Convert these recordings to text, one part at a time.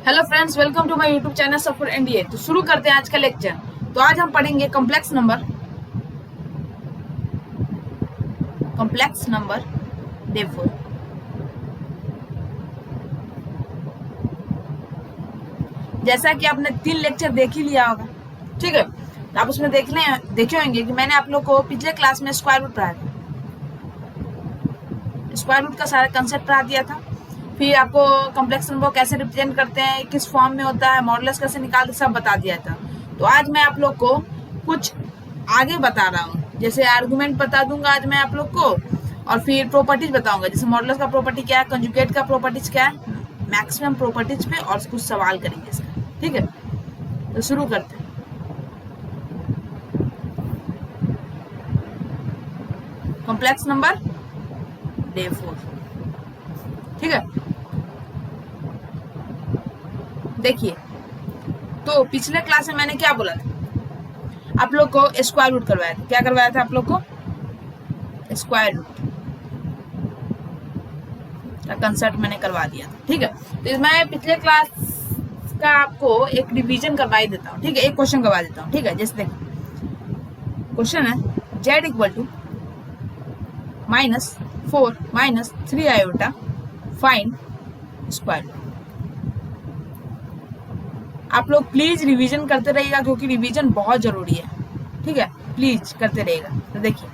Hello friends, welcome to my YouTube channel Safar NDA. तो शुरू करते हैं आज का लेक्चर। तो आज हम पढ़ेंगे कॉम्प्लेक्स नंबर देयरफॉर। जैसा कि आपने 3 लेक्चर देख ही लिया होगा, ठीक है। तो आप उसमें देखे होंगे कि मैंने आप लोग को पिछले क्लास में स्क्वायर रूट पढ़ाया था। स्क्वायर रूट का सारा कंसेप्ट पढ़ा दिया था। फिर आपको कॉम्प्लेक्स नंबर कैसे रिप्रेजेंट करते हैं, किस फॉर्म में होता है, मॉडुलस कैसे निकालते, सब बता दिया था। तो आज मैं आप लोग को कुछ आगे बता रहा हूँ। जैसे आर्गुमेंट बता दूंगा आज मैं आप लोग को, और फिर प्रॉपर्टीज बताऊंगा। जैसे मॉडुलस का प्रॉपर्टी क्या है, कंजुगेट का प्रॉपर्टीज क्या है, मैक्सिमम प्रॉपर्टीज पे और कुछ सवाल करेंगे इसका, ठीक है। तो शुरू करते हैं। कॉम्प्लेक्स नंबर देयरफॉर, ठीक है। देखिए, तो पिछले क्लास में मैंने क्या बोला था, आप लोग को स्क्वायर रूट करवाया था। क्या करवाया था आप लोग को? स्क्वायर रूट का कंसेप्ट मैंने करवा दिया था, ठीक है। तो मैं पिछले क्लास का आपको एक रिवीजन करवाई देता हूँ, ठीक है। एक क्वेश्चन करवा देता हूँ, ठीक है। जैसे देखिए, क्वेश्चन है z equal to -4 - 3 iota find square root. आप लोग प्लीज रिवीजन करते रहिएगा, क्योंकि रिवीजन बहुत जरूरी है, ठीक है। प्लीज करते रहिएगा। तो देखिए,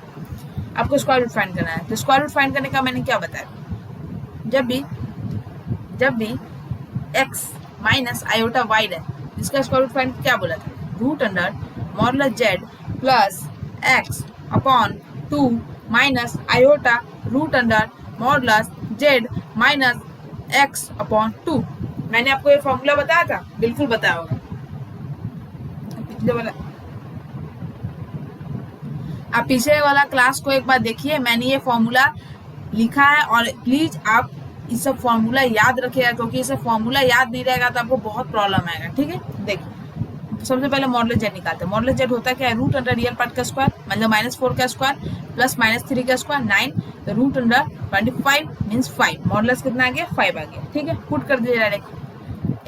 आपको स्क्वायर रूट फाइंड करना है। तो स्क्वायर रूट फाइंड करने का मैंने क्या बताया, जब भी x माइनस आयोटा y है, इसका स्क्वायर रूट फाइंड क्या बोला था, root under modulus z plus x upon 2 minus iota root under modulus z minus x upon 2। मैंने आपको ये फॉर्मूला बताया था, बिल्कुल बताया होगा पिछले वाला। आप पीछे वाला क्लास को एक बार देखिए, मैंने ये फॉर्मूला लिखा है। और प्लीज आप इस सब फॉर्मूला याद रखिएगा, क्योंकि ये सब फॉर्मूला याद नहीं रहेगा तो आपको बहुत प्रॉब्लम आएगा, ठीक है। देखिए, सबसे पहले मॉडुलस z निकालते हैं। मॉडुलस z होता है क्या है, रूट अंडर रियल पार्ट का स्क्वायर, मतलब -4 का स्क्वायर प्लस -3 का स्क्वायर 9, तो रूट अंडर 25 मीन्स 5। मॉडुलस कितना आ गया, 5 आ गया, ठीक है। पुट कर दीजिए डायरेक्ट।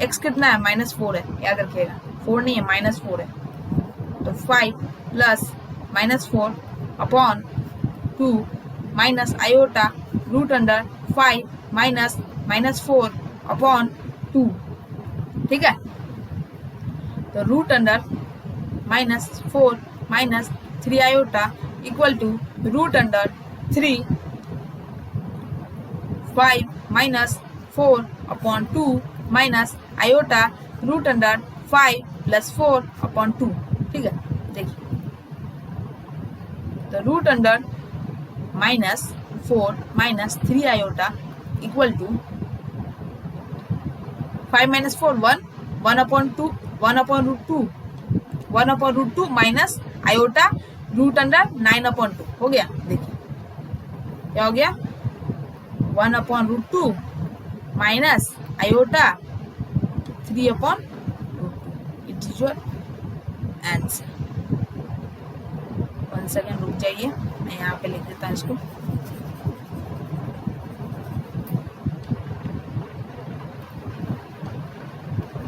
x कितना है, -4 है, याद रखिएगा, 4 नहीं है, -4 है। तो 5 plus -4 upon 2 minus iota root under 5 minus -4 upon 2, ठीक है। तो root under -4 minus 3 iota equal to root under 3 5 minus 4 upon 2 minus iota root under 5 plus 4 upon 2, ठीक है। देखिए, तो root under -4 minus 3 iota equal to 5 minus 4 1 upon 2 1 upon root 2 1 upon root 2 minus iota root under 9 upon 2 हो गया। देखिए क्या हो गया, 1 upon root 2 minus iota 3 upon root 2। It is your answer. 1 second रुक जाइए, मैं यहाँ पे लिख देता हूँ इसको।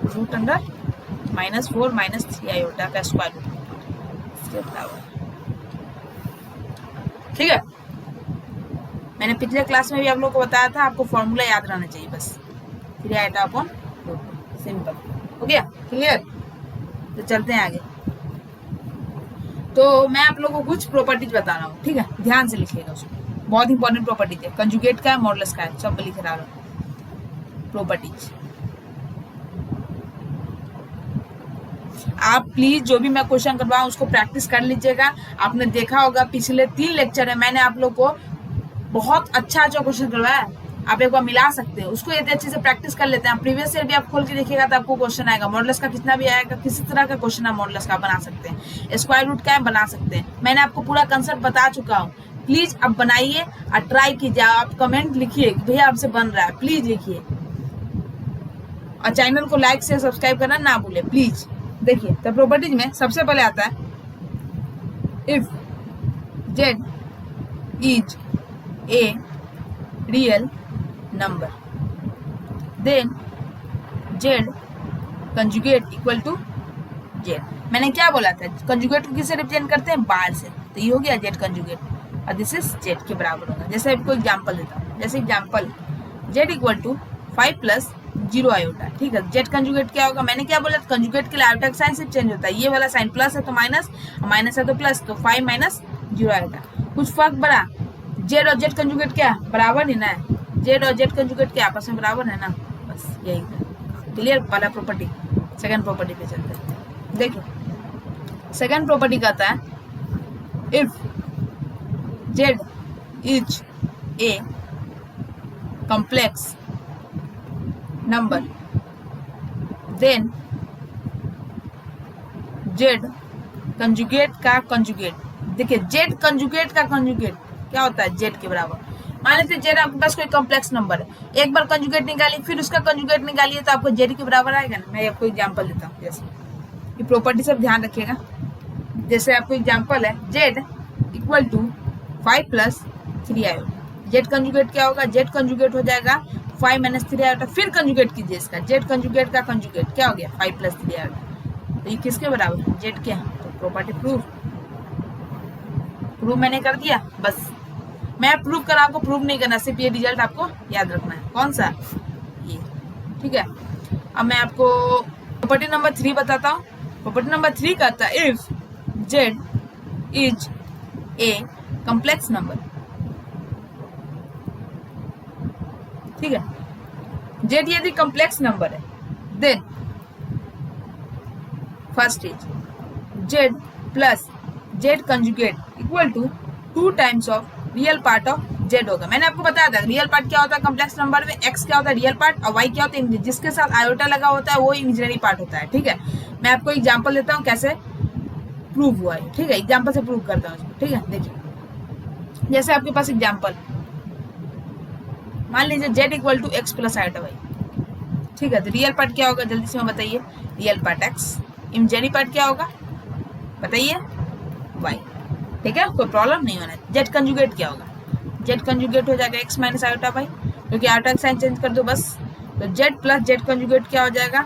रूट अंडर -4 माइनस 3 आयोटा का स्क्वायर रूट, ठीक है। मैंने पिछले क्लास में भी आप लोग को बताया था, आपको फॉर्मूला याद रहना चाहिए बस। 3 आयोटा अपॉन रूट, सिंपल हो गया, क्लियर। तो चलते हैं आगे। तो मैं आप लोगों को कुछ प्रॉपर्टीज बता रहा हूँ, ठीक है, ध्यान से लिखिएगा उसको। बहुत इंपॉर्टेंट प्रॉपर्टीज है, कंजुगेट का है, मॉडुलस का है, सब लिख रहा हूँ प्रॉपर्टीज। आप प्लीज जो भी मैं क्वेश्चन करवाऊँ उसको प्रैक्टिस कर लीजिएगा। आपने देखा होगा पिछले 3 लेक्चर है, मैंने आप लोग को बहुत अच्छा क्वेश्चन करवाया है। आप एक बार मिला सकते हो उसको, यदि अच्छे से प्रैक्टिस कर लेते हैं। प्रीवियस ईयर भी आप खोल के देखिएगा तो आपको क्वेश्चन आएगा। मॉडुलस का कितना भी आएगा, किसी तरह का क्वेश्चन आप मॉडुलस का बना सकते हैं, स्क्वायर रूट का है बना सकते हैं। मैंने आपको पूरा कंसेप्ट बता चुका हूँ। प्लीज आप बनाइए और ट्राई कीजिए। आप कमेंट लिखिए कि भैया आपसे बन रहा है, प्लीज लिखिए। और चैनल को लाइक से सब्सक्राइब करना ना भूले प्लीज। देखिए, तो प्रॉपर्टीज में सबसे पहले आता है, if z is a real number, then z conjugate equal to Z. मैंने क्या बोला था, कंजुगेट को किससे रिप्रेजेंट करते हैं, बार से, तो ये हो गया जेड कंजुगेट और दिस इज जेड के बराबर होगा। जैसे आपको एग्जांपल देता हूँ, जैसे example Z equal to 5 plus 0 iota, ठीक है। जेड कंजुगेट क्या होगा, मैंने क्या बोला, कंजुगेट के लिए आयोटा का साइन सिर्फ चेंज होता है, ये वाला साइन प्लस है तो माइनस, माइनस है तो प्लस, तो 5 माइनस 0 आयोटा। कुछ फर्क बड़ा, जेड और जेड कंजुगेट क्या बराबर ही ना है, जेड और जेड कंजुगेट क्या आपस में बराबर है ना, बस यही था। क्लियर। पहला प्रॉपर्टी, सेकंड प्रॉपर्टी पे चलते हैं। देखो सेकंड प्रॉपर्टी कहता है if Z is A complex number then z conjugate का कंजुगेट, देखिए z कंजुगेट का कंजुगेट क्या होता है, z के बराबर। मान लीजिए z आपके पास कोई कॉम्प्लेक्स नंबर है, एक बार कंजुगेट निकालिए फिर उसका कंजुगेट निकालिए तो आपको z के बराबर आएगा ना। मैं आपको एग्जांपल देता हूँ, जैसे ये प्रॉपर्टी सब ध्यान रखिएगा। जैसे आपको एग्जांपल है z equal to 5 plus 3 iota, Z conjugate क्या होगा, जेड कंजुगेट हो जाएगा 5 माइनस 3 आयोटा, फिर कंजुगेट कीजिए इसका, जेड कंजुगेट का कंजुगेट क्या हो गया 5 प्लस 3 आयोटा, तो ये किसके बराबर है, जेड के। तो प्रॉपर्टी प्रूव मैंने कर दिया। बस मैं प्रूव कर, आपको प्रूव नहीं करना, सिर्फ ये रिजल्ट आपको याद रखना है। कौन सा, ये, ठीक है। अब मैं आपको प्रॉपर्टी नंबर 3 बताता हूँ। प्रॉपर्टी नंबर 3 कहता है if Z is a complex number, ठीक है, जेड यदि कॉम्प्लेक्स नंबर है then first is Z plus Z conjugate equal to 2 times of real part of Z होगा। मैंने आपको बताया था रियल पार्ट क्या होता है कॉम्प्लेक्स नंबर में, एक्स क्या होता है रियल पार्ट और वाई क्या होता है, जिसके साथ आयोटा लगा होता है वो इमेजिनरी पार्ट होता है, ठीक है। मैं आपको एग्जांपल देता हूँ कैसे प्रूव हुआ है, ठीक है, एग्जांपल से प्रूव करता हूँ इसको, ठीक है। देखिए जैसे आपके पास एग्जांपल मान लीजिए z equal to X plus iota Y, ठीक है। तो रियल पार्ट क्या होगा जल्दी से मैं बताइए, real part x, imaginary part क्या होगा बताइए y, ठीक है, कोई प्रॉब्लम नहीं होना। z कंजुगेट क्या होगा, z कंजुगेट हो जाएगा x माइनस आयोटा वाई, क्योंकि आयोटा का साइन चेंज कर दो बस, तो z प्लस z कंजुगेट क्या हो जाएगा,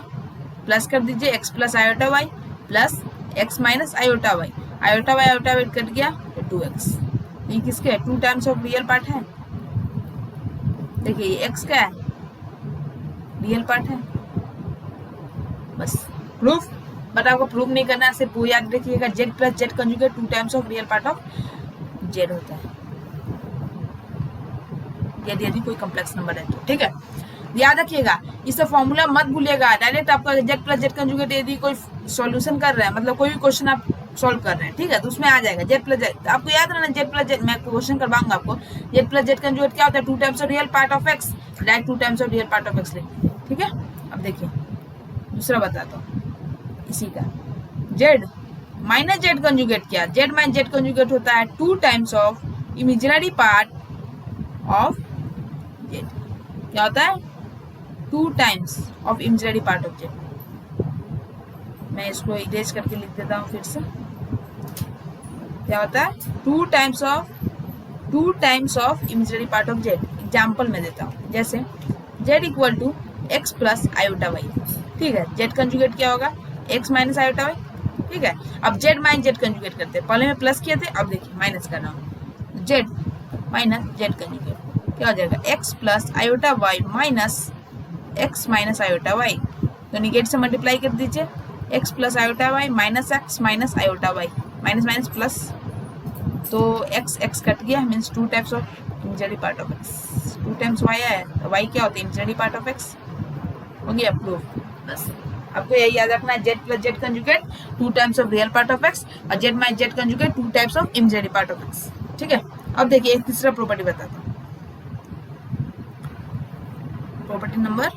प्लस कर दीजिए x plus iota Y plus x minus iota Y, iota Y cut गया तो 2x, ये किसके 2 टाइम्स ऑफ रियल पार्ट है। देखिए ये x क्या है, रियल पार्ट है, बस प्रूफ। बट आपको प्रूफ नहीं करना है, सिर्फ वो याद रखिएगा z plus z conjugate 2 times of real part of z होता है, यदि कोई कॉम्प्लेक्स नंबर है तो, ठीक है। याद रखिएगा इससे फॉर्मूला मत भूलिएगा, डायरेक्ट आपका z प्लस z कंजुगेट यदि कोई सॉल्यूशन कर रहा है, मतलब कोई भी क्वेश्चन आप सॉल्व कर रहे हैं, ठीक है, तो उसमें आ जाएगा z प्लस z, आपको याद रहना z प्लस z, मैं क्वेश्चन करवाऊंगा आपको, z प्लस z कंजुगेट क्या होता है 2 times of real part of x, direct 2 times of real part of x लिखिए, ठीक है। अब देखिए दूसरा बताता हूँ इसी का, z माइनस z कंजुगेट क्या, z माइनस z कंजुगेट होता है 2 times of imaginary part of z, क्या होता है 2 times of imaginary part of z। मैं इसको इरेज करके लिख देता हूँ फिर से, क्या होता है 2 times of imaginary part of z। Example में देता हूँ, जैसे z equal to X plus iota Y, ठीक है, z कंजुगेट क्या होगा x माइनस आयोटा वाई, ठीक है। अब z माइनस z कंजुगेट करते हैं, पहले में प्लस किए थे, अब देखिए माइनस कर रहा हूँ, z माइनस z कंजुगेट क्या हो जाएगा x plus iota Y minus x minus iota Y, तो निगेटिव से मल्टीप्लाई कर दीजिए, x plus iota Y minus x minus iota Y, minus minus plus, तो x कट गया, means 2 times of imaginary part of x, 2 times y है तो y क्या होता है इमेजिनरी पार्ट ऑफ x, हो गया प्रूफ। बस आपको यही याद रखना है, z plus z conjugate 2 times of real part of x और z minus z conjugate 2 times of imaginary part of x, ठीक है। अब देखिए एक तीसरा प्रॉपर्टी बताता हूँ, प्रॉपर्टी नंबर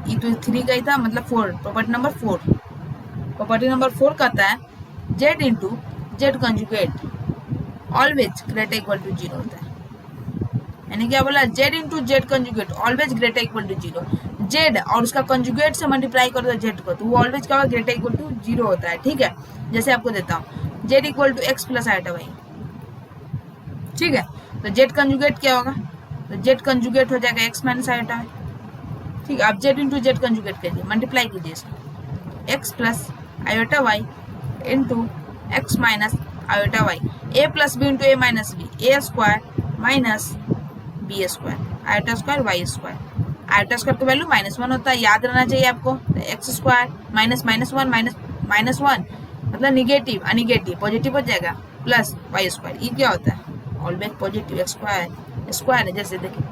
ये तो 3 का ही था, मतलब 4, प्रॉपर्टी नंबर 4, प्रॉपर्टी नंबर 4 कहता है z into Z conjugate always greater equal to 0 होता है। यानी क्या बोला, z into Z conjugate always greater equal to 0, z और उसका कंजुगेट से मल्टीप्लाई करो तो z को, तो वो ऑलवेज क्या होगा ग्रेटर इक्वल टू 0 होता है, ठीक है। जैसे आपको देता हूँ z equal to X plus iota Y, ठीक है, तो z कंजुगेट क्या होगा, तो z कंजुगेट हो जाएगा x माइनस आयोटा वाई, ठीक है। अब जेड इंटू जेड कंजुगेट करिए, मल्टीप्लाई कीजिए इसको, X plus iota Y into X minus iota Y, A plus B into A minus B, A square minus B square, iota square Y square. Iota square का value -1 होता है, याद रहना चाहिए आपको। तो एक्स स्क्वायर माइनस -1 माइनस 1 मतलब negative, अनिगेटिव, positive हो जाएगा, प्लस वाई स्क्वायर। ये क्या होता है? Always positive, x square square है, जैसे देखिए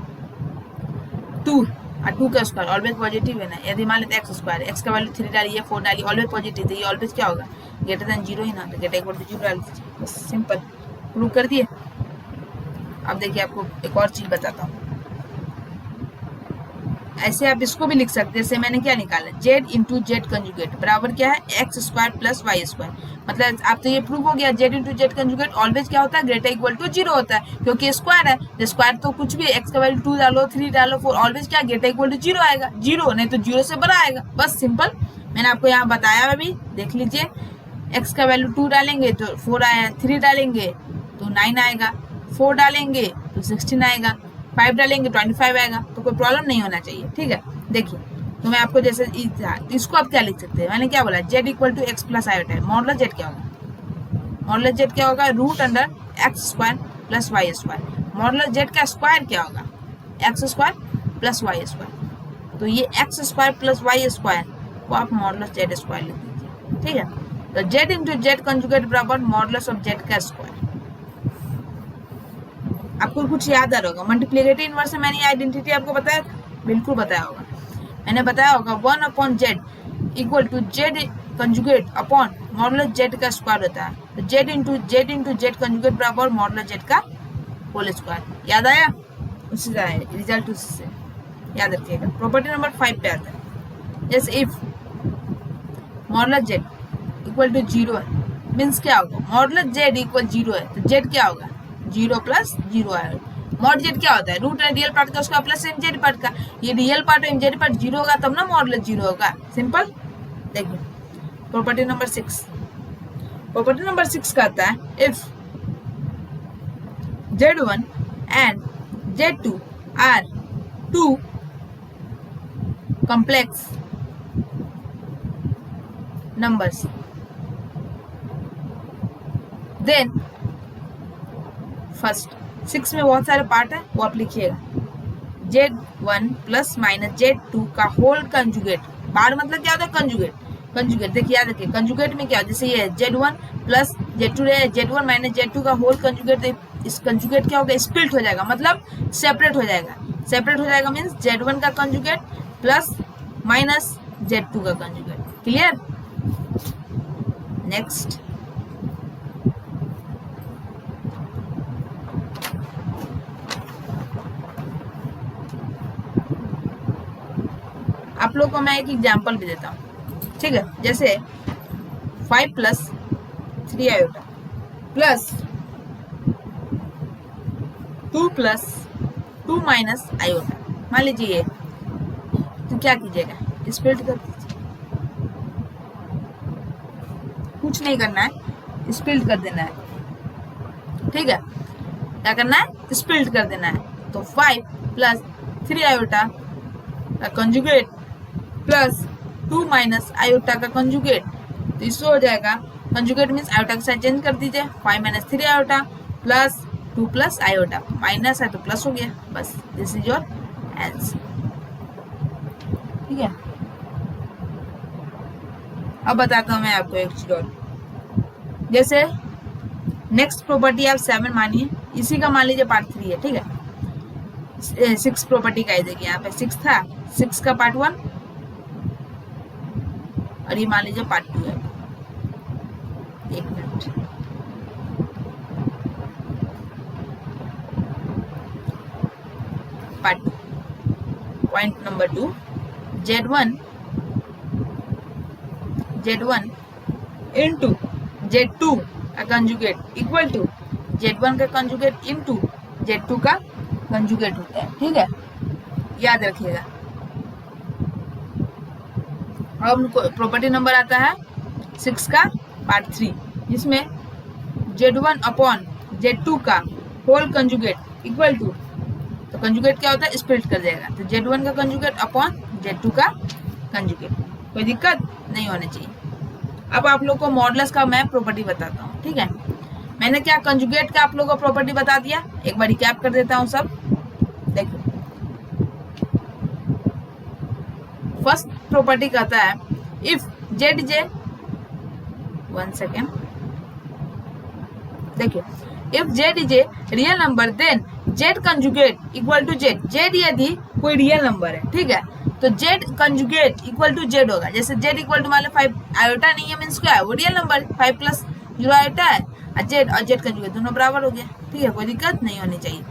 2 और 2 का स्क्वायर ऑलवेज पॉजिटिव है ना। यदि मान लेते एक्स स्क्वायर, एक्स का वैल्यू 3 डालिए, 4 डालिए, ऑलवेज पॉजिटिव, तो ये ऑलवेज क्या होगा? ग्रेटर देन 0 ही ना, तो ग्रेटर इक्वल टू 0 डाल दीजिए, बस सिंपल, प्रूव कर दिए। अब देखिए आपको एक और चीज बताता हूँ, ऐसे आप इसको भी लिख सकते हैं। जैसे मैंने क्या निकाला, जेड इंटू जेड कंजुगेट बराबर क्या है? X square plus Y square. मतलब आप तो ये प्रूव हो गया, Z into Z conjugate always क्या होता है? ग्रेटर इक्वल टू 0 होता है, क्योंकि स्क्वायर है। तो स्क्वायर तो कुछ भी, एक्स का वैल्यू 2 डालो, 3 डालो, 4, ऑलवेज क्या? ग्रेटर इक्वल टू 0 आएगा, 0 नहीं तो 0 से बड़ा आएगा, बस सिंपल। मैंने आपको यहाँ बताया अभी, देख लीजिए। एक्स का वैल्यू 2 डालेंगे तो 4 आया, 3 डालेंगे तो 9 आएगा, 4 डालेंगे तो 16 आएगा, 5 डालेंगे 25 आएगा, तो कोई प्रॉब्लम नहीं होना चाहिए। ठीक है, देखिए तो मैं आपको जैसे इसको आप क्या लिख सकते हैं, मैंने क्या बोला, Z equal to X plus iota, modulus Z क्या होगा? मॉडुलस जेड क्या होगा? Root under X square plus Y square. Modulus Z का स्क्वायर क्या होगा? X square plus Y square. तो ये X square plus Y square को आप मॉडुलस जेड स्क्वायर लिख दीजिए। ठीक है, तो जेड इंटू जेड कंजुगेट बराबर मॉडुलस ऑफ जेड का स्क्वायर। आपको कुछ याद आ रहा होगा, मल्टीप्लिकेटिव इनवर्स से मैंने आइडेंटिटी आपको बताया था, बिल्कुल बताया होगा। मैंने बताया होगा 1 upon Z equal to Z conjugate upon modulus Z का स्क्वायर होता है। तो जेड इंटू जेड कंजुगेट बराबर मॉडुलस जेड का होल स्क्वायर। याद आया? उसी से आया रिजल्ट, उसी से याद रखिएगा। प्रॉपर्टी नंबर 5 पे आता है, जैसे if modulus Z equal to 0 है, मीन्स क्या होगा? मॉडुलस जेड इक्वल 0 है तो जेड क्या होगा? 0 प्लस 0 आएगा। मॉड जेड क्या होता है? रूट है रियल पार्ट का, उसका प्लस एम जेड पार्ट का। ये रियल पार्ट एम जेड पार्ट 0 होगा तब ना मॉडुलस 0 होगा, सिंपल। देखिए प्रॉपर्टी नंबर 6, प्रॉपर्टी नंबर 6 कहता है if Z1 and Z2 are 2 complex numbers, then first 6 में बहुत सारे पार्ट है, वो आप लिखिएगा। Z1 प्लस माइनस Z2 का होल कंजुगेट, बार मतलब क्या होता है? कंजुगेट। कंजुगेट देखिए, याद रखिए, कंजुगेट में क्या होता है? जैसे ये है Z1 प्लस Z2 है, Z1 माइनस Z2 का होल कंजुगेट। इस कंजुगेट क्या होगा? स्प्लिट हो जाएगा, मतलब सेपरेट हो जाएगा। सेपरेट हो जाएगा मीन्स Z1 का कंजुगेट प्लस माइनस Z2 का कंजुगेट। क्लियर? नेक्स्ट आप लोग को मैं एक एग्जांपल भी देता हूँ। ठीक है, जैसे 5 plus 3 iota plus 2 plus 2 minus iota, मान लीजिए तो क्या कीजिएगा? स्प्लिट कर दीजिए, कुछ नहीं करना है, स्प्लिट कर देना है। ठीक है, क्या करना है? स्प्लिट कर देना है। तो 5 प्लस 3 आयोटा का कंजुगेट प्लस 2 माइनस आयोटा का कंजुगेट, तो इससे हो जाएगा कंजुगेट मीन्स आयोटा के साथ चेंज कर दीजिए। 5 minus 3 iota plus 2 plus iota, minus है तो प्लस हो गया, बस दिस इज योर आंसर। ठीक है, अब बताता हूँ मैं आपको एक चीज और। जैसे नेक्स्ट प्रॉपर्टी आप 7 मानिए, इसी का मान लीजिए पार्ट 3 है। ठीक है, 6 प्रॉपर्टी का देखिए, यहाँ पे 6 था, 6 का पार्ट 1 और ये मान लीजिए पार्ट 2 है। एक minute, part 2 point number 2, Z1 into Z2 का कंजुगेट इक्वल टू Z1 का कंजुगेट इंटू Z2 का कंजुगेट होता है। ठीक है, याद रखिएगा। अब प्रॉपर्टी नंबर आता है 6 का पार्ट 3, जिसमें Z1 अपॉन Z2 का होल कंजुगेट इक्वल टू, तो कंजुगेट क्या होता है? स्प्लिट कर जाएगा। तो Z1 का कंजुगेट अपॉन Z2 का कंजुगेट। कोई दिक्कत नहीं होनी चाहिए। अब आप लोग को मॉडुलस का मैं प्रॉपर्टी बताता हूँ, ठीक है। मैंने क्या कंजुगेट का आप लोग को प्रॉपर्टी बता दिया, एक बार रिकैप कर देता हूँ सब। देखो फर्स्ट प्रॉपर्टी कहता है इफ ZJ, 1 सेकेंड, देखिए if Z is a real number then Z conjugate equal to Z। Z यदि कोई रियल नंबर है, ठीक है, तो Z conjugate equal to Z होगा। जैसे Z इक्वल टू मान लो 5 आयोटा नहीं है, मीन्स क्या है, वो रियल नंबर 5 प्लस 0 आयोटा है, और Z कंजुगेट दोनों बराबर हो गया, ठीक है, कोई दिक्कत नहीं होनी चाहिए।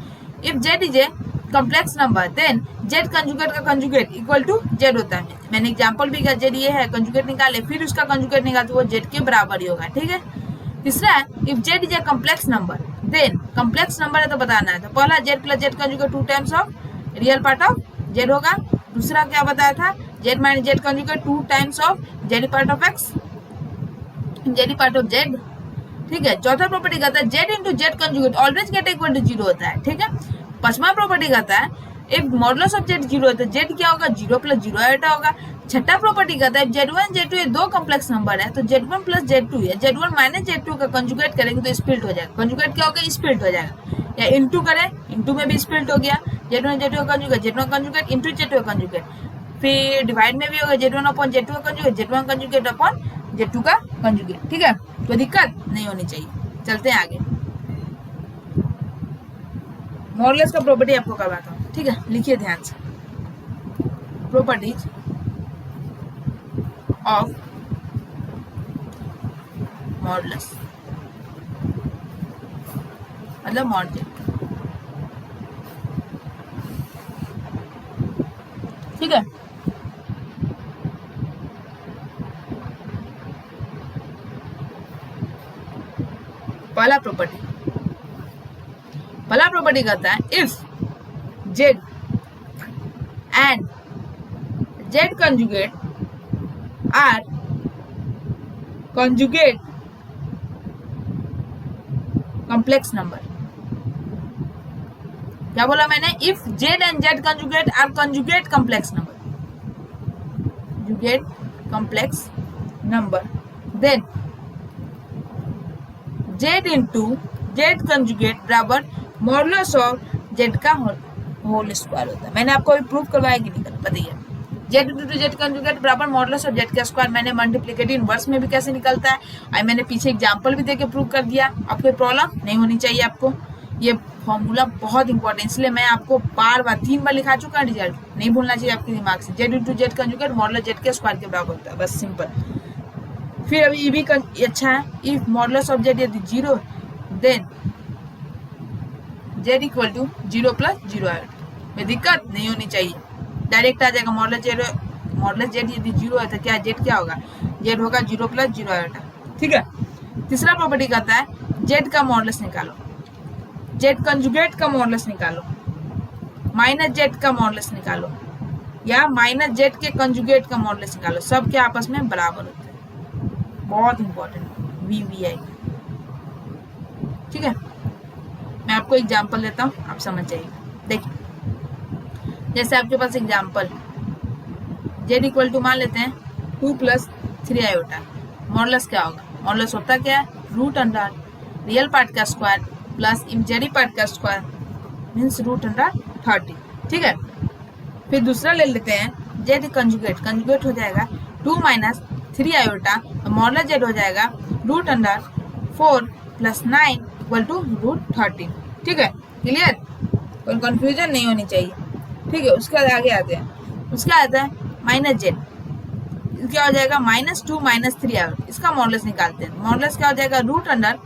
If Z is a complex number then Z conjugate का कंजुगेट इक्वल टू Z होता है। मैंने एग्जांपल भी किया, Z ये है, कंजुगेट निकाले, फिर उसका कंजुगेट निकाले तो वो Z के बराबर ही होगा, ठीक है। तीसरा है if Z is a complex number then, complex number है तो बताना है, तो पहला Z plus Z conjugate 2 times of real part of Z होगा। दूसरा क्या बताया था, Z minus Z conjugate 2 times of Z part of X, Z part of Z, ठीक है। चौथा प्रॉपर्टी कहता है Z into Z conjugate always greater equal to 0 होता है, ठीक है। पांचवा प्रॉपर्टी कहता है इफ मॉडुलस ऑफ Z 0 है तो Z क्या होगा, 0 प्लस 0 आयोटा होगा। छठा प्रॉपर्टी कहता है Z1 Z2 ये दो कॉम्प्लेक्स नंबर है तो Z1 प्लस Z2 या Z1 माइनस Z2 का कंजुगेट करेंगे तो स्प्लिट हो जाएगा। कंजुगेट क्या होगा, स्प्लिट हो जाएगा, या इंटू करें, इंटू में भी स्प्लिट हो गया, Z1 Z2 का conjugate, Z1 conjugate into Z2 का कंजुगेट, फिर डिवाइड में भी होगा Z1 अपॉन Z2 का conjugate, Z1 conjugate upon Z2 का कंजुगेट, ठीक है, कोई दिक्कत नहीं होनी चाहिए। चलते हैं आगे, मॉडुलस का प्रॉपर्टी आपको करवाता हूँ, ठीक है, लिखिए ध्यान से। प्रॉपर्टीज ऑफ मॉडुलस मतलब मॉडुलस, ठीक है। पहला प्रॉपर्टी कहता है if Z and Z conjugate are conjugate complex number. क्या बोला मैंने, if Z and Z conjugate are conjugate complex number, conjugate complex number, then Z into Z conjugate बराबर मॉडुलस ऑफ Z का होल स्क्वायर होता है। मैंने आपको अभी प्रूफ करवाया कि नहीं, बताइए। Z इंटू Z कंजुगेट बराबर मॉडुलस ऑफ Z का स्क्वायर, मैंने मल्टीप्लिकेटिव इनवर्स में भी कैसे निकलता है और मैंने पीछे एग्जांपल भी देके प्रूव कर दिया। आपको कोई प्रॉब्लम नहीं होनी चाहिए। आपको ये फॉर्मूला बहुत इंपॉर्टेंट, इसलिए मैं आपको बार 3 बार लिखा चुका, रिजल्ट नहीं भूलना चाहिए आपके दिमाग से। Z into Z conjugate modulus Z के स्क्वायर के बराबर होता है, बस सिंपल। फिर अभी ये भी अच्छा है, इफ मॉडुलस ऑफ Z यदि 0 then Z equal to 0 plus 0 iota, में दिक्कत नहीं होनी चाहिए, डायरेक्ट आ जाएगा। मॉडुलस Z यदि 0 है तो क्या Z क्या होगा, Z होगा 0 प्लस 0 आयोटा, ठीक है। तीसरा प्रॉपर्टी कहता है Z का मॉडुलस निकालो, Z कंजुगेट का मॉडुलस निकालो, माइनस Z का मॉडुलस निकालो, या माइनस Z के कंजुगेट का मॉडुलस निकालो, सब के आपस में बराबर होते हैं। बहुत इंपॉर्टेंट VVI, ठीक है। मैं आपको एग्जांपल देता हूँ, आप समझ जाइएगा। देखिए जैसे आपके पास एग्जांपल Z इक्वल टू मान लेते हैं 2 प्लस 3 आयोटा, मॉडुलस क्या होगा, मॉडुलस होता क्या है, रूट अंडर रियल पार्ट का स्क्वायर प्लस इमेजिनरी पार्ट का स्क्वायर मीन्स रूट अंडर 30, ठीक है। फिर दूसरा ले लेते हैं Z कंजुगेट हो जाएगा 2 माइनस 3 आयोटा, मॉडुलस Z हो जाएगा root under 4 plus 9 equal to root 30, ठीक है। क्लियर, कोई कंफ्यूजन नहीं होनी चाहिए, ठीक है। उसके बाद आगे आते हैं, उसका आता है माइनस Z, क्या हो जाएगा -2 माइनस 3 आयोटा, इसका मॉडुलस निकालते हैं। मॉडुलस क्या हो जाएगा root under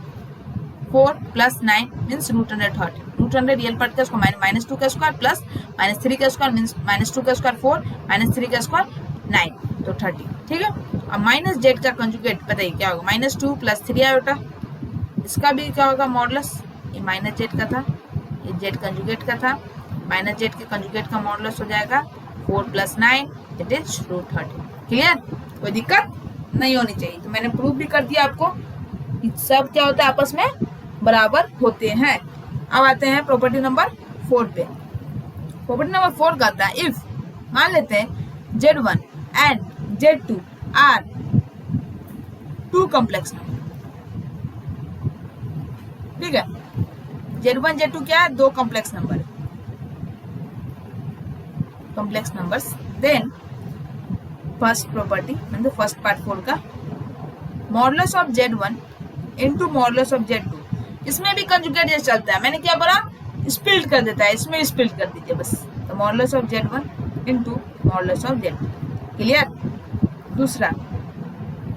4 plus 9 means root under 30, root under real part का स्क्वायर -2 का स्क्वायर प्लस -3 का स्क्वायर मीन्स -2 का स्क्वायर 4 -3 का स्क्वायर 9 तो 30, ठीक है। अब माइनस Z का कंजुगेट बताइए क्या होगा, -2 प्लस 3 आयोटा, इसका भी क्या होगा मॉडुलस, ये माइनस Z का था, ये Z कंजुगेट का था, माइनस Z के कंजुगेट का मॉडुलस हो जाएगा 4 plus 9 it is root 30। Clear, कोई दिक्कत नहीं होनी चाहिए। तो मैंने प्रूफ भी कर दिया आपको, सब क्या होता है आपस में बराबर होते हैं। अब आते हैं प्रॉपर्टी नंबर 4 पे। प्रॉपर्टी नंबर 4 कहता है इफ मान लेते हैं Z1 and Z2 are two complex number. ठीक है, Z1 Z2 क्या है? दो complex number, complex numbers. Then first property मतलब फर्स्ट पार्ट 4 का modulus of Z1 into modulus of Z2. इसमें भी कंजुगेट जैसे चलता है. मैंने क्या बोला? स्प्लिट कर देता है, इसमें स्प्लिट कर दीजिए बस. तो modulus of Z1 into modulus of Z2. Clear? दूसरा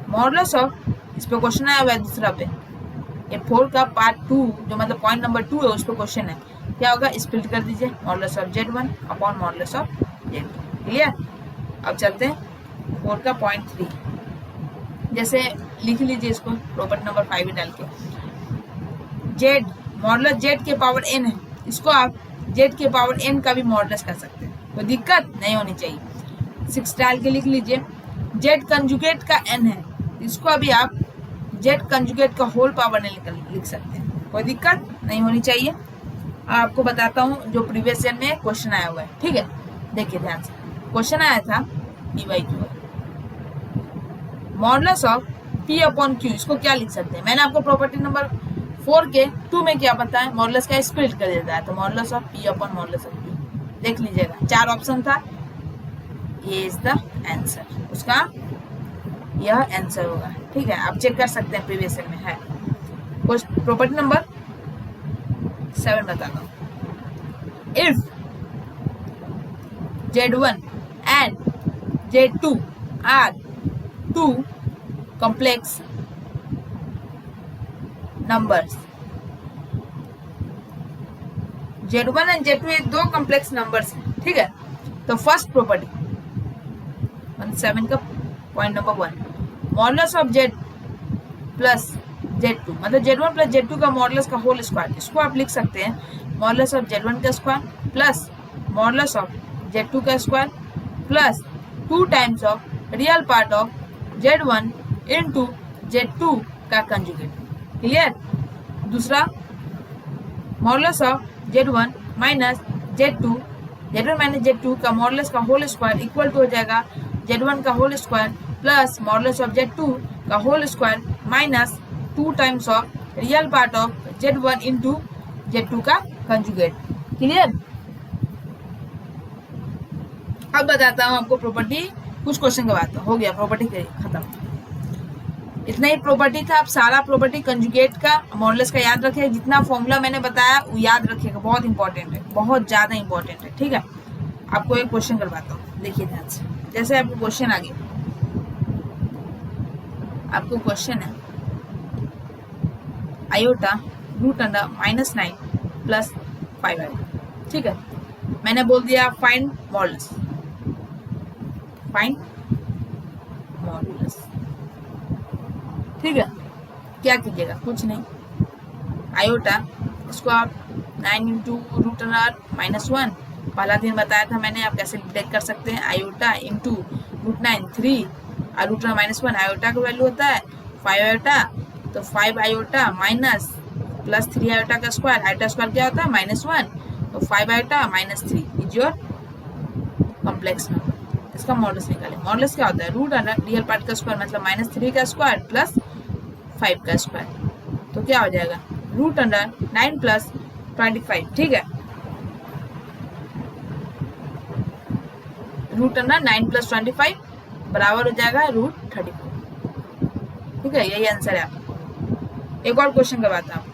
मॉडुलस ऑफ, इस पे क्वेश्चन आया हुआ है दूसरा पे, ये 4 का पार्ट 2 जो मतलब पॉइंट नंबर 2 है उस पर क्वेश्चन है. क्या होगा? स्प्लिट कर दीजिए modulus of Z1 upon modulus of Z2. Clear? अब चलते हैं 4 का पॉइंट 3. जैसे लिख लीजिए इसको प्रॉपर्टी नंबर 5 डाल के. Z मॉडुलस Z के पावर n है, इसको आप Z के पावर n का भी मॉडुलस कर सकते हैं, कोई दिक्कत नहीं होनी चाहिए. 6 डाल के लिख लीजिए. Z कंजुगेट का n है, इसको अभी आप Z कंजुगेट का होल पावर n लिख सकते हैं, कोई दिक्कत नहीं होनी चाहिए. आपको बताता हूँ जो प्रीवियस ईयर में क्वेश्चन आया हुआ है. ठीक है, देखिए ध्यान से. क्वेश्चन आया था P/Q modulus of P upon Q. इसको क्या लिख सकते हैं? मैंने आपको प्रॉपर्टी नंबर 4 के 2 में क्या पता है? मॉडुलस का स्प्लिट कर देता है. तो modulus of P upon modulus of Q देख लीजिएगा. 4 ऑप्शन था, ये इज द आंसर, उसका यह आंसर होगा. ठीक है, आप चेक कर सकते हैं प्रीवियस ईयर में है. प्रॉपर्टी नंबर 7 बताता हूँ. If Z1 and Z2 are two complex numbers. Z1 and Z2 ये दो कॉम्प्लेक्स नंबर्स हैं. ठीक है, तो फर्स्ट प्रॉपर्टी 7 का point number 1 modulus of Z plus Z2 मतलब Z1 प्लस Z2 का मॉडुलस का होल स्क्वायर. इसको आप लिख सकते हैं मॉडुलस ऑफ Z1 का square plus modulus of Z2 का square plus 2 times of real part of Z1 into Z2 का कंजुगेट. क्लियर? दूसरा modulus of Z1 minus Z2 minus Z2 का मॉडुलस का होल स्क्वायर इक्वल टू हो जाएगा Z1 का whole square plus modulus of Z2 का whole square minus 2 times of real part of Z1 into Z2 का conjugate. Clear? अब बताता हूँ आपको प्रॉपर्टी, कुछ क्वेश्चन के बाद हो गया प्रॉपर्टी खत्म. इतना ही प्रॉपर्टी था. आप सारा प्रॉपर्टी कंजुगेट का मॉडुलस का याद रखिए. जितना फॉर्मूला मैंने बताया वो याद रखिएगा, बहुत इंपॉर्टेंट है, बहुत ज्यादा इंपॉर्टेंट है. ठीक है, आपको एक क्वेश्चन करवाता हूँ, देखिए ध्यान से. जैसे आपको क्वेश्चन आ गया, आपको क्वेश्चन है iota root under -9 plus 5 iota. ठीक है, मैंने बोल दिया फाइंड मॉडुलस, फाइंड मॉडुलस. ठीक है, क्या कीजिएगा? कुछ नहीं, आयोटा इसको आप 9 इंटू रूट अंडर -1 पहला दिन बताया था मैंने, आप कैसे ब्रेक कर सकते हैं. आयोटा इंटू रूट 9 3 और रूट अंडर -1 आयोटा का वैल्यू होता है 5 आयोटा. तो 5 आयोटा माइनस प्लस 3 आयोटा का स्क्वायर, आयोटा स्क्वायर क्या होता है? -1. तो 5 iota -3 is your complex number. इसका मॉडुलस निकालें. मॉडुलस क्या होता है? रूट अंडर रियल पार्ट का स्क्वायर मतलब -3 का स्क्वायर प्लस 5 का स्क्वायर. तो क्या हो जाएगा? Root under 9 plus 25. ठीक है, रूट अंडर 9 प्लस 25 बराबर हो जाएगा रूट 34. ठीक है, यही आंसर है आपका. एक और क्वेश्चन करवाता हूँ.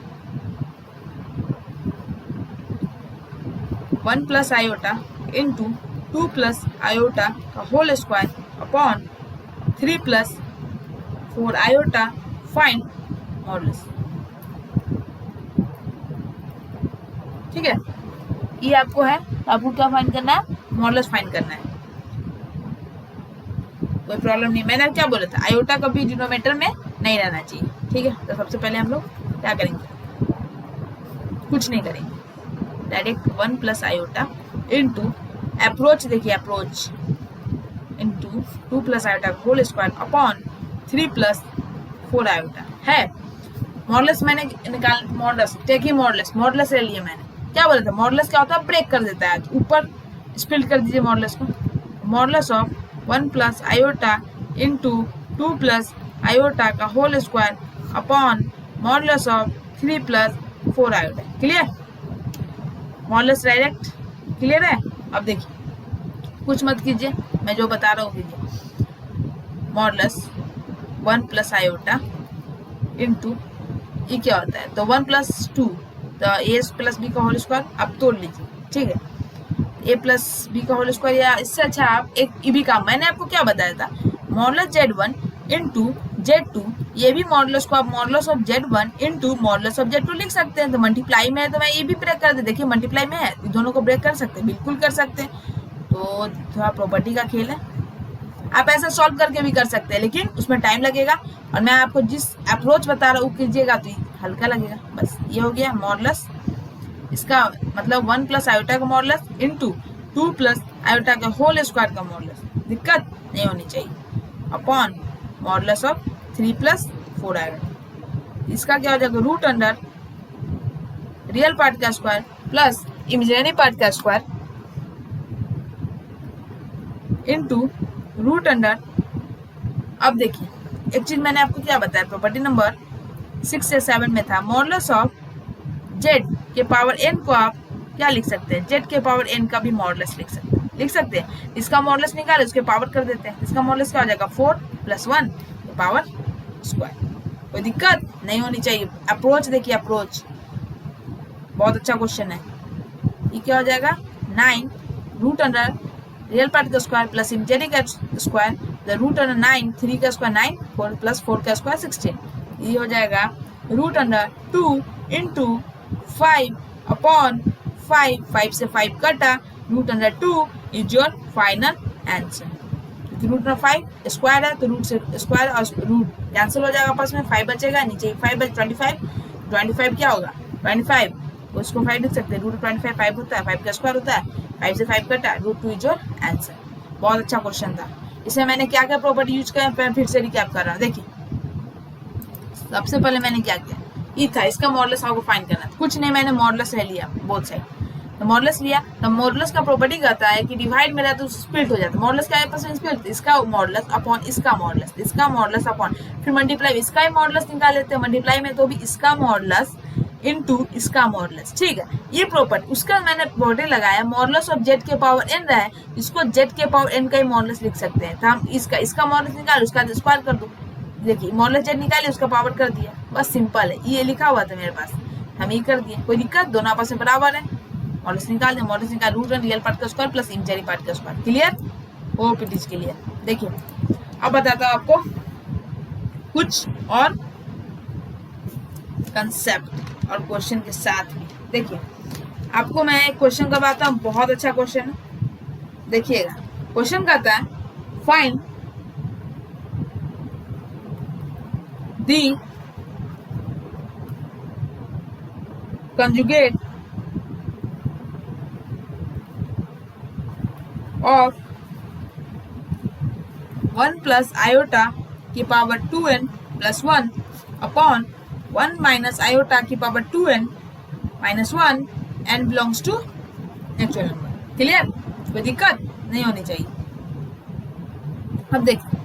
1 plus iota into 2 plus iota का whole square upon 3 plus 4 iota find modulus. ठीक है, ये आपको है. आपको क्या फाइंड करना है? मॉडुलस फाइंड करना है. कोई प्रॉब्लम नहीं. मैंने क्या बोला था? आयोटा कभी डिनोमिनेटर में नहीं रहना चाहिए. ठीक है, तो सबसे पहले हम लोग क्या करेंगे? कुछ नहीं करेंगे, direct 1 plus iota into approach, देखिए approach into 2 plus iota whole square upon 3 plus 4 iota है. मॉडुलस मैंने निकाल, मॉडुलस टेक ही मॉडुलस ले लिया मैंने. क्या बोला था? मॉडुलस क्या होता है? ब्रेक कर देता है. ऊपर स्प्लिट कर दीजिए मॉडुलस को. Modulus of 1 plus iota into 2 plus iota का whole square upon modulus of 3 plus 4 iota. Clear? Modulus direct clear है? अब देखिए कुछ मत कीजिए, मैं जो बता रहा हूँ कीजिए। मॉडुलस 1 प्लस आयोटा इंटू ये क्या होता है, तो 1 प्लस 2 तो ए प्लस बी का होल स्क्वायर आप तोड़ लीजिए, ठीक है। ए प्लस बी का होल स्क्वायर, या इससे अच्छा आप एक ई भी का, मैंने आपको क्या बताया था, मॉडुलस Z1 इंटू Z2, ये भी मॉडुलस को आप modulus of Z1 into modulus of Z2 लिख सकते हैं। तो मल्टीप्लाई में है तो मैं ये भी ब्रेक कर दे, देखिए मल्टीप्लाई में है, दोनों को ब्रेक कर सकते हैं, बिल्कुल कर सकते हैं। तो थोड़ा प्रॉपर्टी का खेल है, आप ऐसा सॉल्व करके भी कर सकते हैं, लेकिन उसमें टाइम लगेगा, और मैं आपको जिस अप्रोच बता रहा हूँ कीजिएगा तो हल्का लगेगा। बस ये हो गया मॉडुलस, इसका मतलब 1 प्लस आयोटा का मॉडुलस इंटू 2 प्लस आयोटा का होल स्क्वायर का मॉडुलस, दिक्कत नहीं होनी चाहिए, upon modulus of 3 plus 4 iota. इसका क्या हो जाएगा, रूट अंडर रियल पार्ट का स्क्वायर प्लस इमेजिनरी पार्ट का स्क्वायर इंटू रूट अंडर। अब देखिए एक चीज मैंने आपको क्या बताया, प्रॉपर्टी नंबर 6 या 7 में था, मॉडुलस ऑफ जेड के पावर n को आप क्या लिख सकते हैं, जेड के पावर n का भी मॉडुलस लिख सकते हैं। इसका मॉडुलस निकाले उसके पावर कर देते हैं, इसका मॉडुलस क्या हो जाएगा 4 प्लस 1 पावर स्क्वायर। कोई दिक्कत नहीं होनी चाहिए। अप्रोच देखिए, अप्रोच बहुत अच्छा क्वेश्चन है। ये क्या हो जाएगा 9 रूट अंडर रियल पार्ट का स्क्वायर प्लस इमेजिनरी का स्क्वायर, द रूट अंडर 9, 3 का स्क्वायर 9, 4 प्लस 4 का स्क्वायर 16। ये हो जाएगा रूट अंडर 2 इंटू 5 अपॉन 5 से 5 कटा, root under 2 is your final answer. क्योंकि रूट अंडर 5 स्क्वायर है तो रूट से स्क्वायर और रूट कैंसिल हो जाएगा, आपस में 5 बचेगा, नीचे 5 बच 25 क्या होगा 25, उसको 5 लिख सकते हैं, रूट 25 5 होता है, 5 का स्क्वायर होता है, 5 से 5 कटा, रूट 2 इज योर आंसर। बहुत अच्छा क्वेश्चन था। इसमें मैंने क्या क्या प्रॉपर्टी यूज किया, फिर से रिकैप कर रहा हूँ। देखिए सबसे पहले मैंने क्या किया, ये था इसका मॉडुलस आपको फाइंड करना था, कुछ नहीं मैंने मॉडुलस ले लिया बोथ साइड, तो मॉडुलस लिया, तो मॉडुलस का प्रॉपर्टी कहता है कि डिवाइड में रहता है तो स्प्लिट हो जाता है। मॉडुलस क्या है, स्प्लिट, इसका मॉडुलस अपॉन इसका मॉडुलस, इसका मॉडुलस अपॉन, फिर मल्टीप्लाई, इसका ही मॉडुलस निकाल लेते हैं मल्टीप्लाई में, तो भी इसका मॉडुलस इनटू इसका मॉडुलस, ठीक है। ये प्रॉपर्टी उसका मैंने प्रॉपर्टी लगाया, मॉडुलस ऑफ जेड के पावर n रहा है, इसको जेड के पावर n का ही मॉडुलस लिख सकते हैं, तो हम इसका मॉडुलस निकाल उसका स्क्वायर कर दो, देखिए मॉडुलस जेड निकाले उसका पावर कर दिया, बस सिंपल है। ये लिखा हुआ था मेरे पास, हम ये कर दिए, कोई दिक्कत, दोनों आपस में बराबर है, मॉडुलस निकाल दें, मॉडुलस निकाल रूट एंड रियल पार्ट का स्क्वायर प्लस इमेजिनरी पार्ट का square. Clear? Hope it is clear. देखिए अब बताता हूँ आपको कुछ और कंसेप्ट और क्वेश्चन के साथ भी। देखिए आपको मैं एक क्वेश्चन करवाता हूँ, बहुत अच्छा क्वेश्चन है, देखिएगा। क्वेश्चन कहता है find the conjugate of 1 plus iota की power 2n plus 1 upon 1 minus iota की power 2n minus 1 n belongs to natural number. Clear? कोई दिक्कत नहीं होनी चाहिए। अब देखिए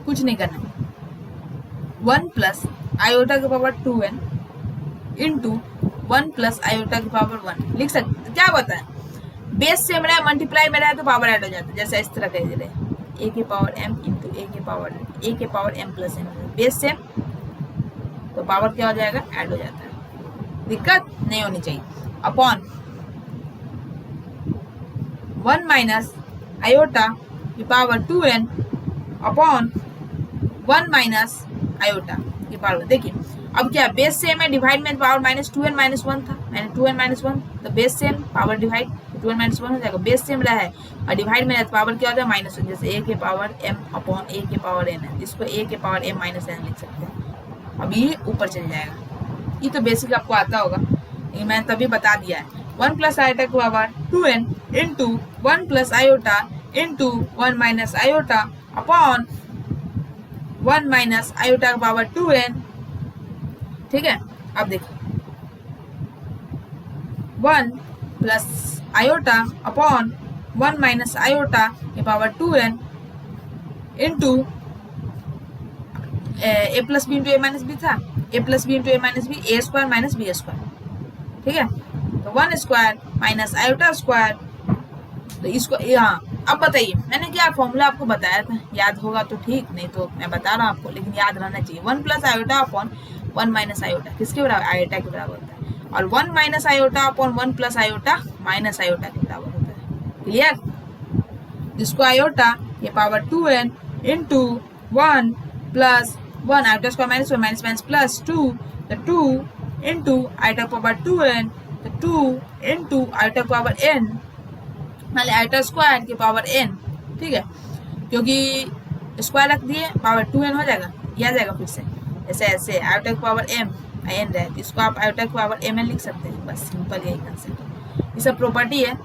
कुछ नहीं करना, 1 प्लस आयोटा की power 2n into 1 plus iota की पावर 1 लिख सकते। क्या बताए, बेस सेम रहा है, मल्टीप्लाई में रहा है तो पावर ऐड हो जाता है, जैसे इस तरह कह दे रहे a के पावर m इंटू a के power m plus m, base same तो पावर क्या हो जाएगा, ऐड हो जाता है, दिक्कत नहीं होनी चाहिए। अपॉन 1 माइनस आयोटा की power 2n upon 1 minus iota की पावर। देखिए अब क्या बेस सेम है, डिवाइड में पावर माइनस 2n माइनस 1 था, मैंने 2n माइनस 1 तो base same power divide 2n minus 1 हो जाएगा, बेस सेम रहा है और डिवाइड में पावर क्या होता है माइनस 1, जैसे a के पावर m अपॉन a के पावर n है, इसको a के पावर m माइनस n लिख सकते हैं। अब ये ऊपर चल जाएगा, ये तो बेसिक आपको आता होगा, ये मैंने तभी बता दिया है। 1 प्लस आयोटा की power 2n into 1 plus iota into 1 minus iota upon 1 minus iota की पावर 2n, ठीक है। अब देखिए 1 plus iota upon 1 minus iota की power 2n into A plus B into A minus B था, ए plus B into A minus B, A square minus B square, ठीक है। तो 1 स्क्वायर माइनस आयोटा स्क्वायर, तो इसको यहाँ अब बताइए, मैंने क्या फॉर्मूला आपको बताया था, याद होगा तो ठीक, नहीं तो मैं बता रहा हूँ आपको, लेकिन याद रहना चाहिए। 1 plus iota upon 1 minus iota किसके बराबर, आयोटा के बराबर होता है, और 1 minus iota upon 1 plus iota minus iota के बराबर होता है। क्लियर? जिसको आयोटा ये power 2n into 1 plus 1 iota square minus 1 minus minus plus 2, तो 2 इंटू आयोटा पावर 2n, तो 2 इंटू आयोटा पावर n मतलब आयोटा स्क्वायर के पावर n, ठीक है, क्योंकि स्क्वायर रख दिए पावर 2n हो जाएगा, ये आ जाएगा फिर से ऐसे ऐसे आयोटा की पावर m n रहे, तो इसको आप आयोटा की पावर mn लिख सकते हैं, बस सिंपल यही कंसेप्ट है। ये सब प्रॉपर्टी है,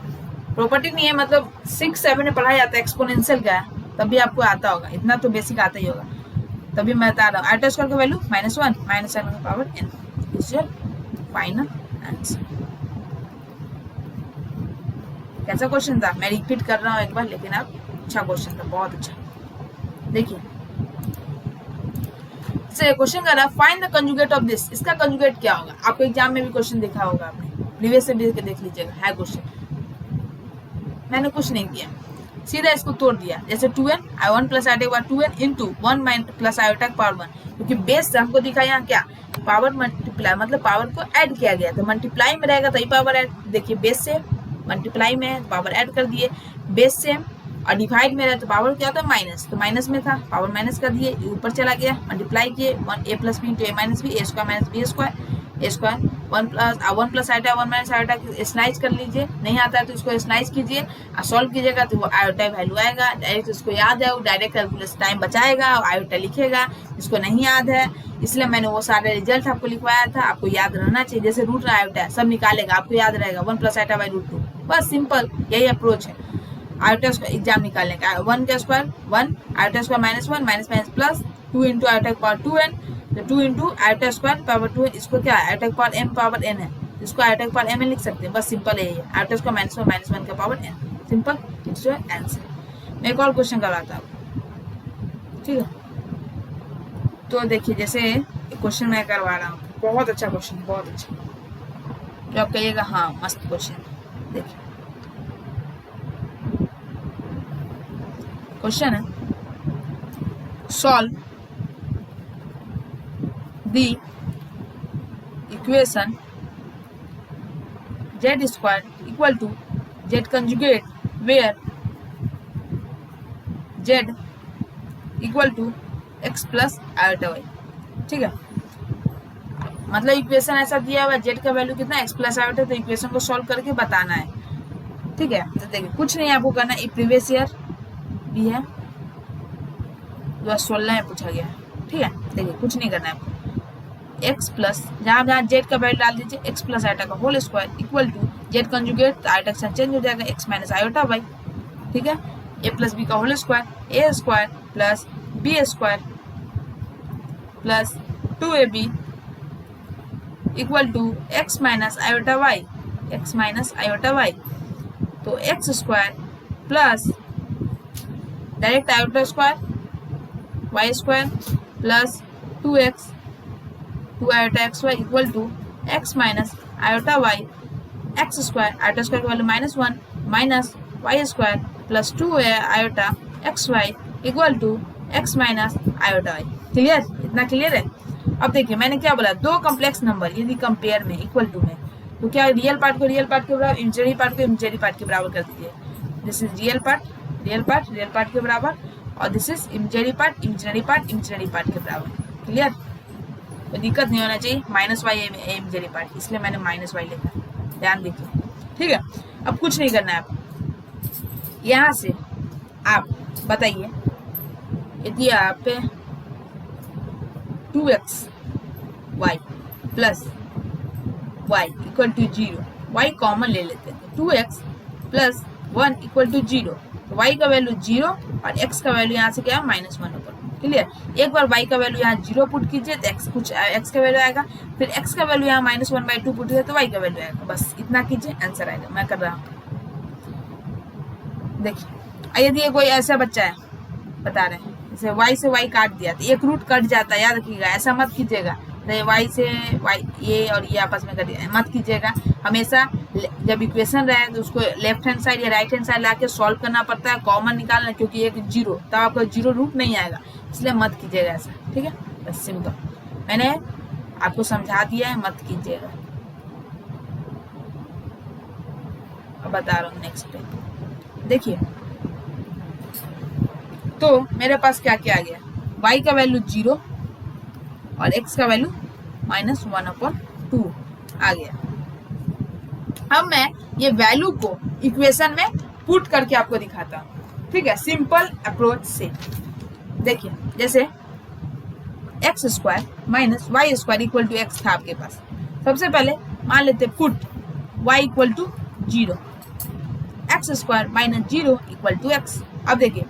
प्रॉपर्टी नहीं है, मतलब 6-7 में पढ़ाया जाता है एक्सपोनेंशियल का, तभी आपको आता होगा, इतना तो बेसिक आता ही होगा, तभी मैं बता रहा हूँ। आयोटा स्क्वायर का वैल्यू -1 माइनस n का power n is your final answer. कैसा क्वेश्चन था, मैं रिपीट कर रहा हूँ एक बार, लेकिन आप अच्छा क्वेश्चन था, बहुत अच्छा। देखिए से क्वेश्चन कर रहा, find the conjugate of this, इसका कंजुगेट क्या होगा, आपको एग्जाम में भी क्वेश्चन देखा होगा, आपने प्रीवियस से भी देख लीजिएगा, है क्वेश्चन, मैंने कुछ नहीं किया, सीधा इसको तोड़ दिया, जैसे 2n i1 plus iota power 2n into 1 plus iota power 1, क्योंकि बेस से हमको दिखा यहाँ क्या, पावर मल्टीप्लाई, मतलब पावर को ऐड किया गया, तो मल्टीप्लाई में रहेगा तभी पावर ऐड, देखिए बेस से मल्टीप्लाई में है पावर ऐड कर दिए, बेस सेम और डिवाइड में रहे तो पावर क्या होता है माइनस, तो माइनस में था पावर माइनस कर दिए, ऊपर चला गया, मल्टीप्लाई किए 1 a plus B into A minus B, A square minus B square, A square 1 plus iota 1 minus iota slice कर लीजिए, नहीं आता है तो इसको स्लाइस कीजिए और सॉल्व कीजिएगा, तो वो आयोटा वैल्यू आएगा, डायरेक्ट उसको याद है, वो डायरेक्ट कैलकुलेशन टाइम बचाएगा और आयोटा लिखेगा, इसको नहीं याद है, इसलिए मैंने वो सारे रिजल्ट आपको लिखवाया था, आपको याद रहना चाहिए, जैसे रूट आयोटा सब निकालेगा, आपको याद रहेगा 1 प्लस आयोटा बाई रूट 2, बस सिंपल यही अप्रोच है आयोटा स्क्वायर एग्जाम निकालने का। 1 का square 1, iota square -1 minus minus plus 2 into iota power 2n, तो 2 into iota square power 2n, इसको क्या है iota power m power n है, इसको आयोटा पावर m लिख सकते हैं, बस सिंपल यही है, आयोटा स्क्वायर -1 माइनस 1 का power n, simple, it's your answer. मैं एक और क्वेश्चन करवाता हूँ, ठीक है। तो देखिए जैसे क्वेश्चन मैं करवा रहा हूँ, बहुत अच्छा क्वेश्चन, बहुत अच्छा, तो आप कहिएगा हाँ मस्त क्वेश्चन। देखिए क्वेश्चन है, solve the equation z square equal to z conjugate where z equal to x plus iota y, ठीक है, मतलब इक्वेशन ऐसा दिया हुआ z का वैल्यू कितना x प्लस आयोटा, तो इक्वेशन को सॉल्व करके बताना है, ठीक है। तो देखिए कुछ नहीं आपको करना, ये प्रीवियस ईयर भी है 2016 में पूछा गया है, ठीक है। देखिए कुछ नहीं करना है आपको, x प्लस जहाँ जहाँ z का वैल्यू डाल दीजिए, x प्लस आयोटा का whole square equal to z conjugate, तो आयोटा से चेंज हो जाएगा x माइनस आयोटा y, ठीक है, a प्लस बी का whole square, a square plus b square plus 2ab equal to x minus iota y, x minus iota y, तो x square plus direct iota square y square plus 2x 2 iota x y equal to x minus iota y, x square iota square की value -1 minus y square plus 2 iota x y equal to x minus iota y। Clear, इतना clear है। अब देखिए मैंने क्या बोला, दो complex number यदि कंपेयर में इक्वल टू में, तो क्या रियल पार्ट को रियल पार्ट के बराबर, इमेजिनरी पार्ट को इमेजिनरी पार्ट के बराबर कर दीजिए, दिस इज रियल पार्ट के बराबर, और this is imaginary part imaginary part के बराबर। क्लियर, कोई दिक्कत नहीं होना चाहिए, -y इमेजिनरी पार्ट, इसलिए मैंने -y लिखा, ध्यान दीजिए, ठीक है। अब कुछ नहीं करना है आपको, यहाँ से आप बताइए यदि आप 2xy plus y equal to 0, y common ले लेते हैं, 2x प्लस 1 इक्वल टू 0, तो y का वैल्यू 0 और x का वैल्यू यहाँ से क्या है -1 ऊपर। क्लियर, एक बार y का वैल्यू यहाँ 0 पुट कीजिए तो x का वैल्यू आएगा, फिर x का वैल्यू यहाँ -1/2 पुट कीजिए तो y का वैल्यू आएगा, बस इतना कीजिए आंसर आएगा। मैं कर रहा हूँ, देखिए यदि ये कोई ऐसा बच्चा है बता रहे हैं जैसे y से y काट दिया तो एक रूट कट जाता है, याद रखिएगा, ऐसा मत कीजिएगा y से y ये और ये आपस में कट मत कीजिएगा। हमेशा जब इक्वेशन रहे तो उसको लेफ्ट हैंड साइड या राइट हैंड साइड लाके सॉल्व करना पड़ता है, कॉमन निकालना, क्योंकि एक जीरो तब आपका जीरो रूट नहीं आएगा, इसलिए मत कीजिएगा ऐसा, ठीक है। बस सिंपल, मैंने आपको समझा दिया है, मत कीजिएगा। अब बता रहा हूँ नेक्स्ट पे, देखिए तो मेरे पास क्या क्या आ गया, y का वैल्यू 0 और x का वैल्यू -1/2 आ गया। अब मैं ये वैल्यू को इक्वेशन में पुट करके आपको दिखाता हूँ, ठीक है, सिंपल अप्रोच से। देखिए जैसे x² - y² = x था आपके पास। सबसे पहले मान लेते पुट y = 0, x² - 0 = x। अब देखिए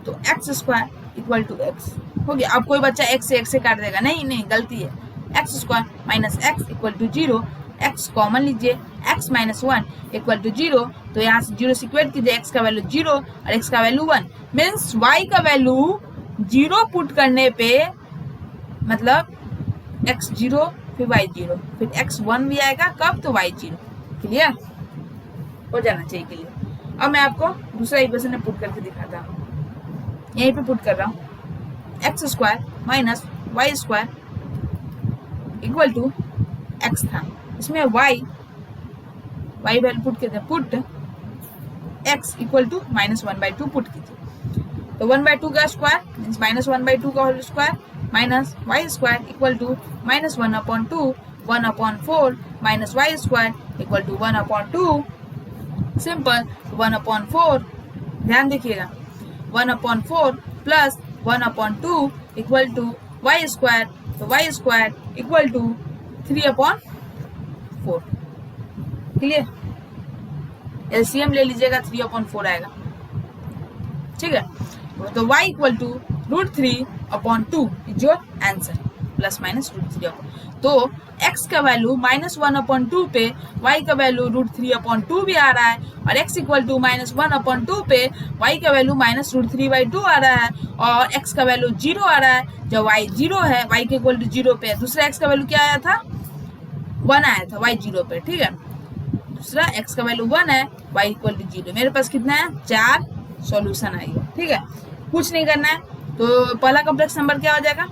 तो x² = x हो गया। अब कोई बच्चा x से काट देगा, नहीं गलती है, x² - x = 0, x कॉमन लीजिए, x - 1 = 0, तो यहाँ से 0 से इक्वेट कीजिए, x का वैल्यू 0 और x का वैल्यू 1, मीन्स y का वैल्यू 0 पुट करने पे मतलब x 0 फिर y 0 फिर x 1 भी आएगा, कब, तो y 0। क्लियर हो जाना चाहिए क्लियर। अब मैं आपको दूसरा इक्वेशन में पुट करके दिखाता हूँ, यहीं पे पुट कर रहा हूँ, x² - y² = x था, इसमें y वैल्यू पुट कीजिए, पुट x = -1/2 पुट कीजिए, तो 1/2 का स्क्वायर मीन्स -1/2 का whole square minus y² = -1/2, 1/4 - y² = 1/2, simple 1/4, ध्यान देखिएगा, 1/4 प्लस 1/2 = y², तो y² = 3/4। क्लियर, एलसीएम ले लीजिएगा, 3/4 आएगा, ठीक है। तो y = √3/2 is your answer, plus minus √3/2। तो x का वैल्यू -1/2 पे y का वैल्यू √3/2 भी आ रहा है, और x = -1/2 पे y का वैल्यू -√3/2 आ रहा है, और x का वैल्यू 0 आ रहा है। जब y 0 है, y के इक्वल टू 0 पे, दूसरा x का वैल्यू क्या आया था, 1 आया था y 0 पे, ठीक है। दूसरा x का वैल्यू 1 है, y = 0। मेरे पास कितना है, 4 सॉल्यूशन आएगा, ठीक है। कुछ नहीं करना है, तो पहला कॉम्प्लेक्स नंबर क्या हो जाएगा,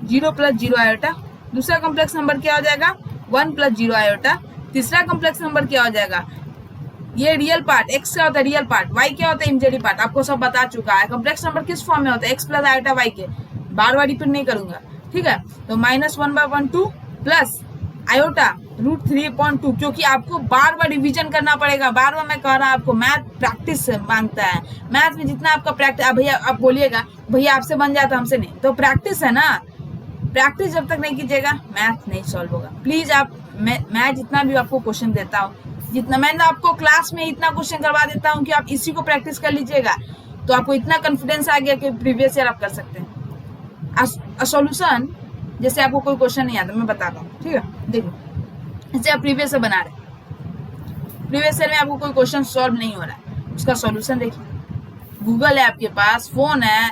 0 + 0 आयोटा। दूसरा कॉम्प्लेक्स नंबर क्या हो जाएगा, 1 + 0 आयोटा। तीसरा कॉम्प्लेक्स नंबर क्या हो जाएगा, ये रियल पार्ट, x क्या होता है रियल पार्ट, y क्या होता है इमेजिनरी पार्ट, आपको सब बता चुका है। कॉम्प्लेक्स नंबर किस फॉर्म में होता है, x + आयोटा y के, बार बार रिपीट नहीं करूंगा, ठीक है। तो -1/2 प्लस आयोटा √3/2, क्योंकि आपको बार बार रिवीजन करना पड़ेगा। बार बार मैं कह रहा हूँ आपको, मैथ प्रैक्टिस मांगता है। मैथ में जितना आपका प्रैक्टिस, भैया आप बोलिएगा भैया आपसे बन जाता हमसे नहीं, तो प्रैक्टिस है ना, प्रैक्टिस जब तक नहीं कीजिएगा मैथ नहीं सॉल्व होगा। प्लीज आप, मैं जितना भी आपको क्वेश्चन देता हूँ, जितना मैंने आपको क्लास में इतना क्वेश्चन करवा देता हूँ कि आप इसी को प्रैक्टिस कर लीजिएगा, तो आपको इतना कॉन्फिडेंस आ गया कि प्रीवियस ईयर आप कर सकते हैं। सॉल्यूशन जैसे आपको कोई क्वेश्चन नहीं आता, मैं बताता हूँ, ठीक है। देखो जैसे आप प्रीवियस ईयर बना रहे, प्रीवियस ईयर में आपको कोई क्वेश्चन सॉल्व नहीं हो रहा है, उसका सॉल्यूशन देखिए, गूगल है आपके पास, फोन है,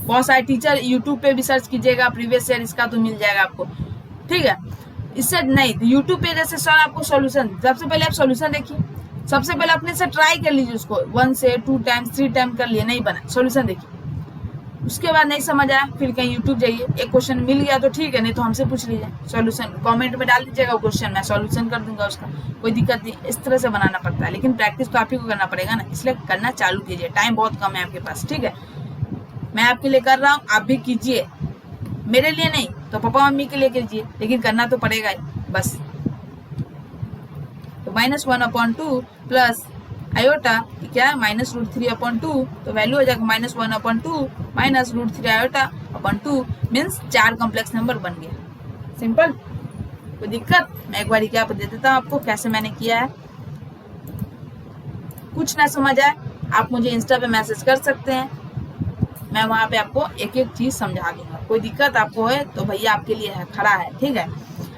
बहुत सारे टीचर यूट्यूब पे भी सर्च कीजिएगा प्रीवियस ईयर इसका, तो मिल जाएगा आपको, ठीक है। इससे नहीं तो यूट्यूब पे जैसे सर आपको सॉल्यूशन, सबसे पहले आप सॉल्यूशन देखिए, सबसे पहले अपने से ट्राई कर लीजिए उसको, 1 से 2 टाइम्स 3 टाइम कर लिए, नहीं बना, सॉल्यूशन देखिए। उसके बाद नहीं समझ आया, फिर कहीं यूट्यूब जाइए, एक क्वेश्चन मिल गया तो ठीक है, नहीं तो हमसे पूछ लीजिए, सॉल्यूशन कमेंट में डाल दीजिएगा, क्वेश्चन मैं सॉल्यूशन कर दूंगा उसका, कोई दिक्कत नहीं। इस तरह से बनाना पड़ता है, लेकिन प्रैक्टिस तो आप ही को करना पड़ेगा ना, इसलिए करना चालू कीजिए, टाइम बहुत कम है आपके पास, ठीक है। मैं आपके लिए कर रहा हूँ, आप भी कीजिए, मेरे लिए नहीं तो पापा मम्मी के लिए कीजिए, लेकिन करना तो पड़ेगा ही बस। तो -1/2 प्लस आयोटा क्या है, -√3/2, तो वैल्यू हो जाएगा -1/2 माइनस √3 आयोटा/2, मीन्स 4 कॉम्प्लेक्स नंबर बन गया। सिंपल, कोई दिक्कत, मैं एक बार क्या दे देता हूँ आपको कैसे मैंने किया है। कुछ ना समझ आए आप मुझे इंस्टा पे मैसेज कर सकते हैं, मैं वहाँ पे आपको एक एक चीज समझा दूंगा। कोई दिक्कत आपको है तो भैया आपके लिए है, खड़ा है, ठीक है।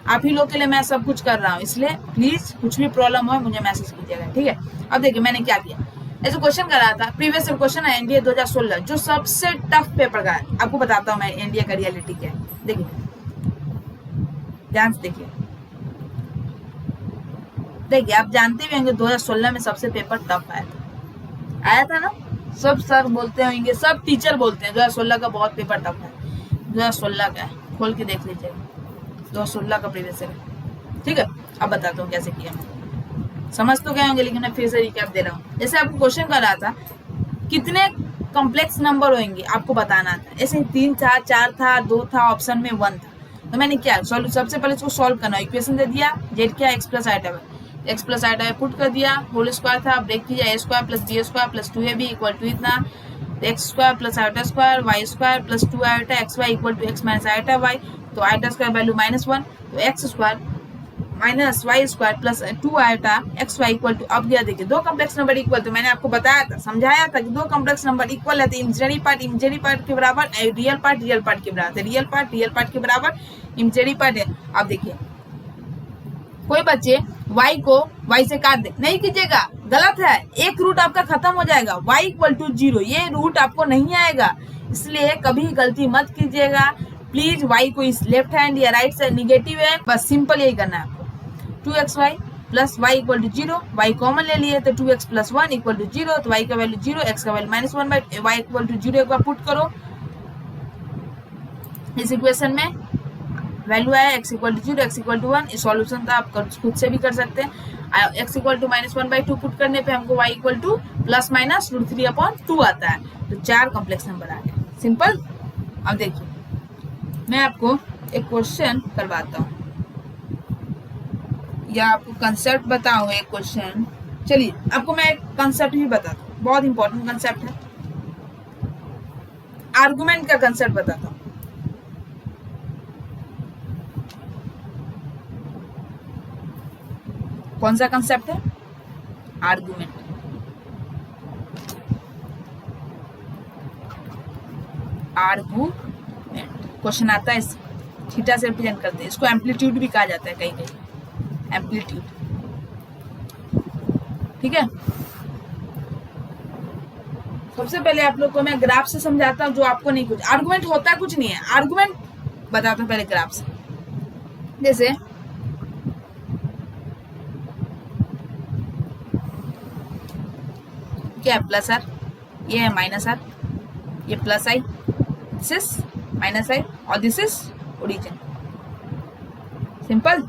आप ही लोग के लिए मैं सब कुछ कर रहा हूँ, इसलिए प्लीज कुछ भी प्रॉब्लम हो मुझे मैसेज कीजिएगा, ठीक है। अब देखिए मैंने क्या किया, ऐसे क्वेश्चन कर रहा था, प्रीवियस क्वेश्चन है एनडीए 2016 जो सबसे टफ पेपर का है। आपको बताता हूँ मैं एनडीए का रियलिटी क्या है। देखिए ध्यान से देखिए, देखिए आप जानते भी होंगे 2016 में सबसे पेपर टफ आया था ना। सब सर बोलते होंगे, सब टीचर बोलते हैं 2016 का बहुत पेपर टफ है। 2016 का है, खोल के देख लीजिए 2016 का प्रीवियस है, ठीक है। अब बताता हूँ कैसे किया, समझ तो गए होंगे, लेकिन मैं फिर से रिकैप दे रहा हूँ। जैसे आपको क्वेश्चन कर रहा था कितने कॉम्प्लेक्स नंबर होंगे आपको बताना था। ऐसे 3 था, 4 था, 2 था, ऑप्शन में 1 था। तो मैंने क्या सबसे पहले इसको सॉल्व करना, इक्वेशन दे दिया, जेड क्या X plus iota X plus iota put कर दिया, होल स्क्वायर था, ब्रेक कीजिए A square plus B square plus 2ab equal to इतना, X square plus iota square Y square plus 2 iota X Y equal to X minus iota Y. तो iota square value -1, तो X square minus Y square plus 2 iota X Y equal to, अब गया देखिए 2 complex number equal, तो मैंने आपको बताया था, समझाया था कि 2 कॉम्प्लेक्स नंबर इक्वल है तो इमेजिनरी पार्ट के बराबर, रियल पार्ट के बराबर, रियल पार्ट के बराबर, इमेजिनरी पार्ट है। अब देखिए कोई बच्चे y को y से काट दे, नहीं कीजिएगा, गलत है, एक रूट आपका खत्म हो जाएगा, y इक्वल टू 0, ये रूट आपको नहीं आएगा, इसलिए कभी गलती मत कीजिएगा प्लीज। y को इस लेफ्ट हैंड या राइट साइड निगेटिव है, बस सिंपल यही करना है आपको। 2xy plus y equal to 0, y common ले लिए तो 2x प्लस 1 इक्वल टू 0, तो y का वैल्यू 0, x का value -1 by y equal to 0 एक बार पुट करो इस इक्वेशन में, वैल्यू आया x equal to 0, x equal to 1, इस सॉल्यूशन था, आप खुद से भी कर सकते हैं। x इक्वल टू -1/2 पुट करने पे हमको y इक्वल टू ±√3/2 आता है, तो 4 कॉम्प्लेक्स नंबर आ गए, सिंपल। अब देखिए मैं आपको एक क्वेश्चन करवाता हूँ या आपको कंसेप्ट बताऊँ एक क्वेश्चन। चलिए आपको मैं एक कंसेप्ट भी बताता हूँ, बहुत इंपॉर्टेंट कंसेप्ट है, आर्गुमेंट का कंसेप्ट बताता हूँ। कौन सा कंसेप्ट है? आर्गुमेंट। क्वेश्चन आता है, थीटा से रिप्रेजेंट करते हैं, इसको एम्पलीट्यूड भी कहा जाता है कहीं कहीं, एम्पलीट्यूड, ठीक है। सबसे पहले आप लोग को मैं ग्राफ से समझाता हूँ, जो आपको नहीं कुछ आर्गुमेंट होता कुछ नहीं है, आर्गुमेंट बताता हूँ पहले ग्राफ से। जैसे क्या है प्लस आर, ये है माइनस आर, ये plus I, this is minus I और दिस इज ओरिजिन, सिंपल।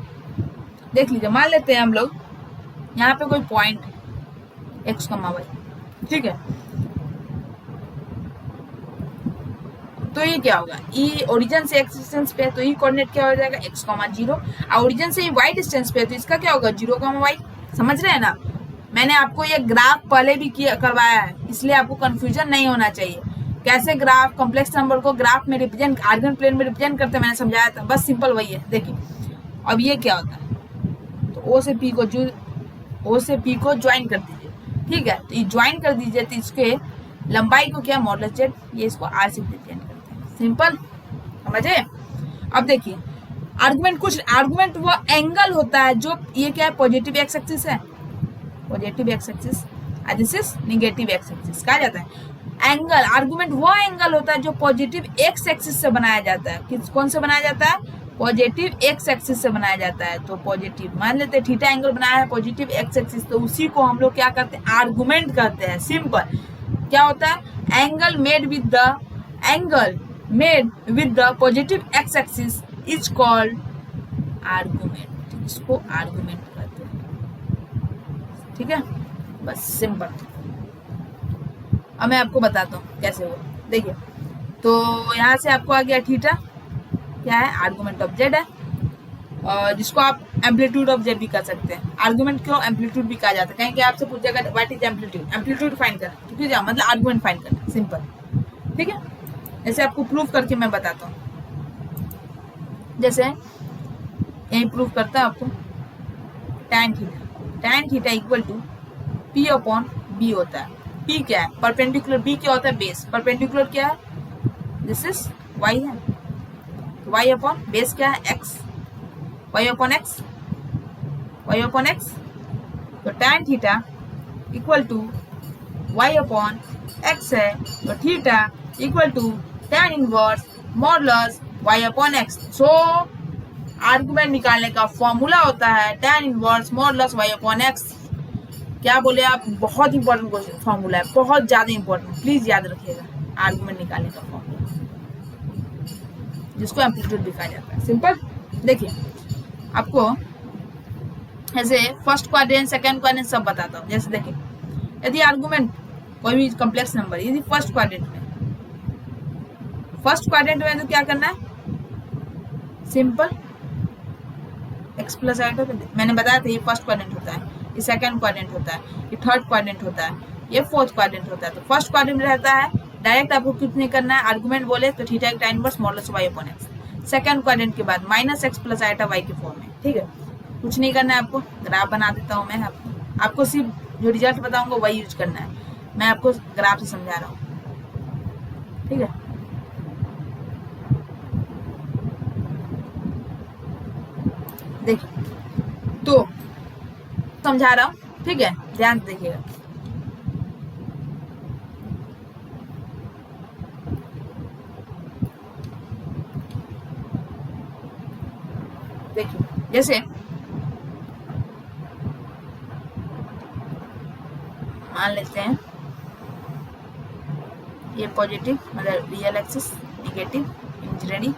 देख लीजिए, मान लेते हैं हम लोग यहाँ पे कोई पॉइंट x, y, ठीक है, तो ये क्या होगा, ई ओरिजिन से x डिस्टेंस पे है तो ई कोऑर्डिनेट क्या हो जाएगा x, 0, और ओरिजिन से y डिस्टेंस पे है तो इसका क्या होगा 0, y, समझ रहे हैं ना। मैंने आपको ये ग्राफ पहले भी करवाया है, इसलिए आपको कंफ्यूजन नहीं होना चाहिए। कैसे ग्राफ कॉम्प्लेक्स नंबर को ग्राफ में रिप्रेजेंट, आर्गन प्लेन में रिप्रेजेंट करते मैंने समझाया था, बस सिंपल वही है। देखिए अब ये क्या होता है, तो ओ से पी को ज्वाइन कर दीजिए, ठीक है, तो ये ज्वाइन कर दीजिए तो इसके लंबाई को क्या मॉडुलस z, ये इसको r से रिप्रेजेंट करते हैं, सिंपल, समझे। अब देखिए आर्गुमेंट वो एंगल होता है जो, ये क्या है पॉजिटिव एक्स एक्सिस है, positive x axis, this is negative x axis, कहा जाता है एंगल। आर्गुमेंट वो एंगल होता है जो पॉजिटिव एक्स एक्सिस से बनाया जाता है, कौन से बनाया जाता है, पॉजिटिव एक्स एक्सिस से बनाया जाता है। तो पॉजिटिव मान लेते हैं थीटा एंगल बनाया है पॉजिटिव एक्स एक्सिस, तो उसी को हम लोग क्या करते हैं, आर्गुमेंट करते हैं, सिंपल। क्या होता है, angle made with the positive x axis is called argument, इसको आर्गुमेंट कहते हैं, ठीक है, बस सिंपल। अब मैं आपको बताता हूँ कैसे हुआ, देखिए तो यहाँ से आपको आ गया थीटा, क्या है आर्गुमेंट ऑफ जेड है, और जिसको आप एम्पलीट्यूड ऑफ जेड भी कर सकते हैं। आर्गुमेंट को एम्पलीट्यूड भी कहा जाता है, कहीं कि आपसे पूछेगा what is amplitude, amplitude find करना, ठीक है, मतलब आर्गुमेंट फाइंड करना, सिंपल, ठीक है। ऐसे आपको प्रूफ करके मैं बताता हूँ, जैसे यही प्रूफ करता है आपको, tan theta equal to p upon b होता है। p क्या है, परपेंडिकुलर, b क्या होता है बेस, परपेंडिकुलर क्या है, दिस इज y है, y अपॉन बेस क्या है x, y अपॉन x, तो tan theta equal to y upon x है, तो theta equal to tan inverse modulus y upon x. So argument निकालने का फॉर्मूला होता है tan inverse modulus y upon x. क्या बोले आप, बहुत इंपॉर्टेंट क्वेश्चन फॉर्मूला है, बहुत ज्यादा इंपॉर्टेंट, प्लीज याद रखिएगा। आर्गुमेंट निकालने का फॉर्मूला जिसको एम्पलीट्यूड दिखाया जाता है। सिंपल। देखिए आपको ऐसे फर्स्ट क्वाड्रेंट सेकंड क्वाड्रेंट सब बताता हूँ। जैसे देखिए यदि आर्गुमेंट कोई भी कॉम्प्लेक्स नंबर यदि फर्स्ट क्वाड्रेंट में तो क्या करना है, सिंपल x प्लस आइटा, मैंने बताया था ये फर्स्ट क्वाड्रेंट होता है, ये सेकंड क्वाड्रेंट होता है, ये थर्ड क्वाड्रेंट होता है, ये फोर्थ क्वाड्रेंट होता है। तो फर्स्ट क्वाड्रेंट रहता है डायरेक्ट आपको कुछ नहीं करना है, आर्गुमेंट बोले तो थीटा का tan inverse modulus y upon x। Second quadrant के बाद minus x plus iota y के फॉर्म में, ठीक है, कुछ नहीं करना है आपको। ग्राफ बना देता हूँ मैं आपको सिर्फ जो रिजल्ट बताऊंगा वही यूज करना है, मैं आपको ग्राफ से समझा रहा हूँ, ठीक है। देखिए तो समझा रहा हूँ, ठीक है, ध्यान से देखिएगा। देखिए जैसे मान लेते हैं ये पॉजिटिव मतलब real axis, negative imaginary,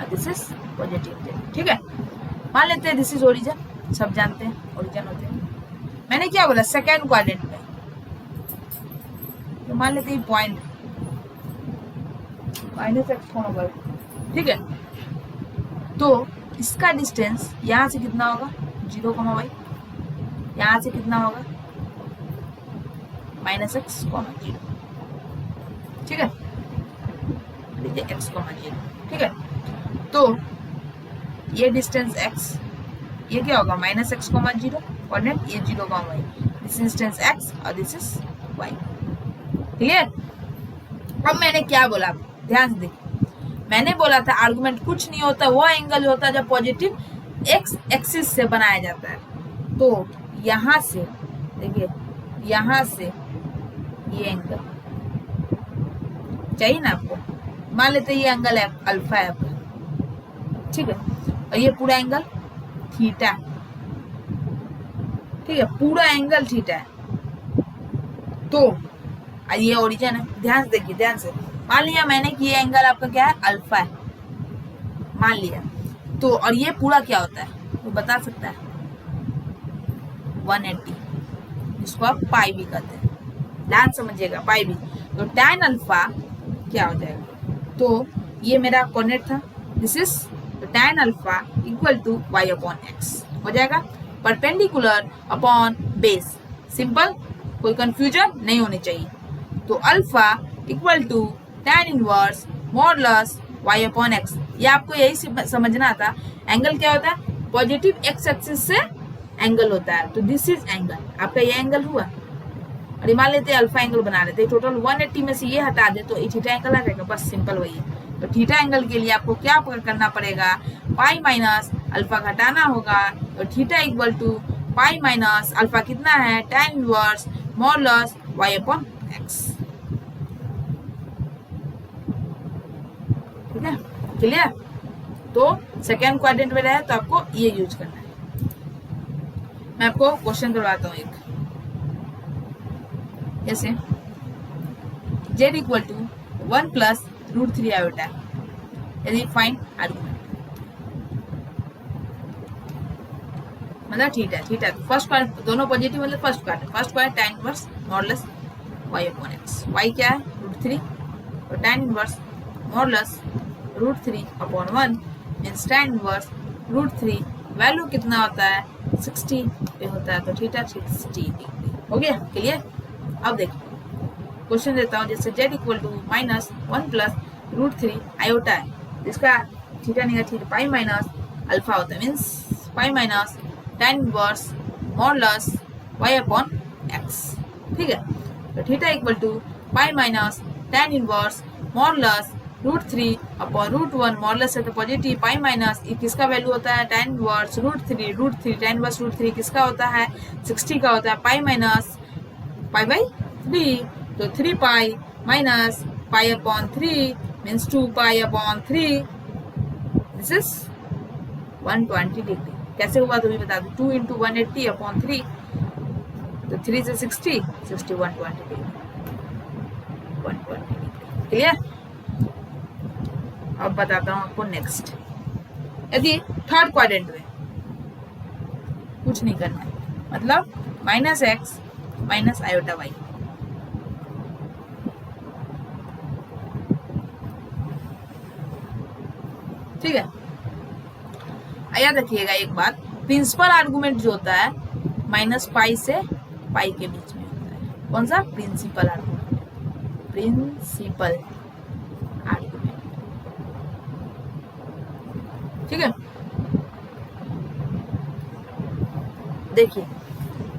this is positive, ठीक है। मान लेते हैं दिस इज ओरिजिन, सब जानते हैं ओरिजिन होते हैं। मैंने क्या बोला सेकेंड क्वाड्रेंट में, तो मान लेते हैं पॉइंट माइनस एक्स होना पड़ेगा, ठीक है। तो इसका डिस्टेंस यहाँ से कितना होगा 0, यहाँ से कितना होगा माइनस एक्स, 0, ठीक है, लीजिए x, 0, ठीक है। तो ये डिस्टेंस x, ये क्या होगा माइनस एक्स, 0 कोऑर्डिनेट, ये 0, y, दिस डिस्टेंस x और दिस इज y, क्लियर। अब मैंने क्या बोला, ध्यान से देखिए, मैंने बोला था आर्गुमेंट कुछ नहीं होता, वो एंगल होता है जब पॉजिटिव x एक्सिस से बनाया जाता है। तो यहां से देखिए, यहां से ये एंगल चाहिए ना आपको, मान लेते हैं ये एंगल है अल्फा है आपका, ठीक है, और ये पूरा एंगल थीटा, ठीक है, पूरा एंगल थीटा है। तो ये ओरिजिन है, ध्यान से देखिए, ध्यान से। मान लिया मैंने कि ये एंगल आपका क्या है अल्फा है, मान लिया। तो और ये पूरा क्या होता है वो बता सकता है 180, जिसको आप पाई भी कहते हैं, ध्यान समझिएगा, पाई भी। तो tan अल्फा क्या हो जाएगा, तो ये मेरा कोऑर्डिनेट था, this is tan alpha equal to y upon x हो जाएगा, परपेंडिकुलर अपॉन बेस, सिंपल, कोई कंफ्यूजन नहीं होनी चाहिए। तो alpha equal to tan inverse modulus y upon x, ये आपको यही समझना था। एंगल क्या होता है, पॉजिटिव x एक्सिस से एंगल होता है, तो दिस इज एंगल, आपका ये एंगल हुआ, और मान लेते हैं अल्फा एंगल बना लेते हैं, टोटल 180 में से ये हटा दे तो ये थीटा एंगल आ जाएगा, बस सिंपल वही है। तो थीटा एंगल के लिए आपको क्या करना पड़ेगा, पाई माइनस अल्फा घटाना होगा, तो theta equal to pi minus alpha कितना है tan inverse modulus y upon x, ठीक है, क्लियर। तो सेकेंड क्वाड्रेंट में रहे तो आपको ये यूज करना है। मैं आपको क्वेश्चन करवाता हूँ एक, जैसे z equal to 1 plus √3 iota, यदि फाइंड आर्गुमेंट, मतलब थीटा फर्स्ट क्वाड्रेंट, दोनों पॉजिटिव मतलब first quadrant tan inverse modulus y upon x, y क्या है √3, तो tan inverse modulus √3 upon 1 means tan inverse √3, value कितना होता है 60 पे होता है, तो थीटा 60 डिग्री हो गया, क्लियर। अब देखिए क्वेश्चन देता हूँ, जैसे z equal to minus 1 plus √3 iota है, जिसका theta negative pi minus alpha होता है, means pi minus tan inverse modulus y upon x, ठीक है। तो theta equal to pi minus tan inverse modulus √3 upon √1, modulus है तो पॉजिटिव, पाई माइनस ये किसका वैल्यू होता है tan इनवर्स √3 tan इनवर्स √3 किसका होता है 60 का होता है, पाई माइनस पाई बाई 3, तो 3 पाई minus pi upon 3 means 2 pi upon 3, this is 120 degree. कैसे हुआ तो भी बता दो, 2 इंटू 180 अपॉन 3, तो 3 से 60, 120 डिग्री, 120 डिग्री। क्लियर? अब बताता हूँ आपको नेक्स्ट। यदि थर्ड क्वाड्रेंट में कुछ नहीं करना है, मतलब minus x minus iota Y, ठीक है। याद रखिएगा एक बात, प्रिंसिपल आर्गुमेंट जो होता है माइनस पाई से पाई के बीच में होता है। कौन सा? प्रिंसिपल आर्गुमेंट, प्रिंसिपल आर्गुमेंट, ठीक है। देखिए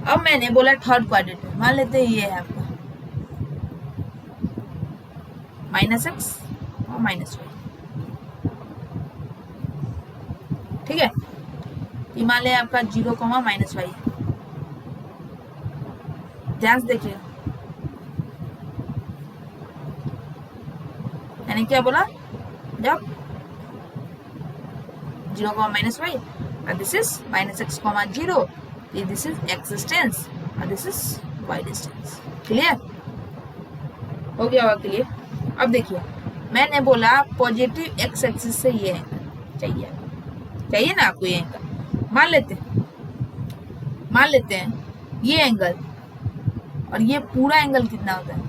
अब मैंने बोला थर्ड क्वाड्रेंट में, मान लेते हैं ये है आपका माइनस एक्स और माइनस वाई, ठीक है। ये मान लिया आपका 0 कॉमा माइनस वाई, ध्यान से देखिए मैंने क्या बोला, जब 0 कॉमा माइनस वाई और this is minus X comma 0, this is X distance और this is Y distance. Clear हो गया? और क्लियर? अब देखिए मैंने बोला पॉजिटिव एक्स एक्सिस से ये चाहिए ना आपको, ये एंगल मान लेते हैं ये एंगल, और ये पूरा एंगल कितना होता है,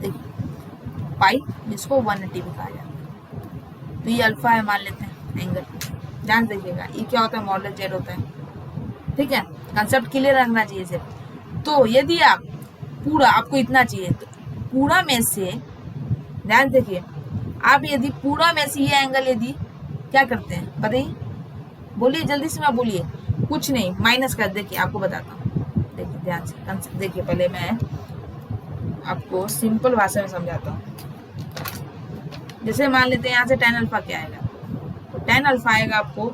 देखिए पाई, जिसको 180 भी कहा जाता है, तो ये अल्फा है मान लेते हैं एंगल। ध्यान देखिएगा ये क्या होता है, मॉडुलस जेड होता है, ठीक है। कंसेप्ट क्लियर रखना चाहिए सिर्फ। तो यदि आप पूरा, आपको इतना चाहिए तो पूरा में से, ध्यान देखिए, आप यदि पूरा में से ये एंगल यदि क्या करते हैं बताइए, बोलिए जल्दी से, मैं बोलिए, कुछ नहीं माइनस कर, देखिए आपको बताता हूँ, देखिए ध्यान से कंसेप्ट देखिए। पहले मैं आपको सिंपल भाषा में समझाता हूँ। जैसे मान लेते हैं यहाँ से tan अल्फा क्या आएगा, तो tan अल्फा आएगा आपको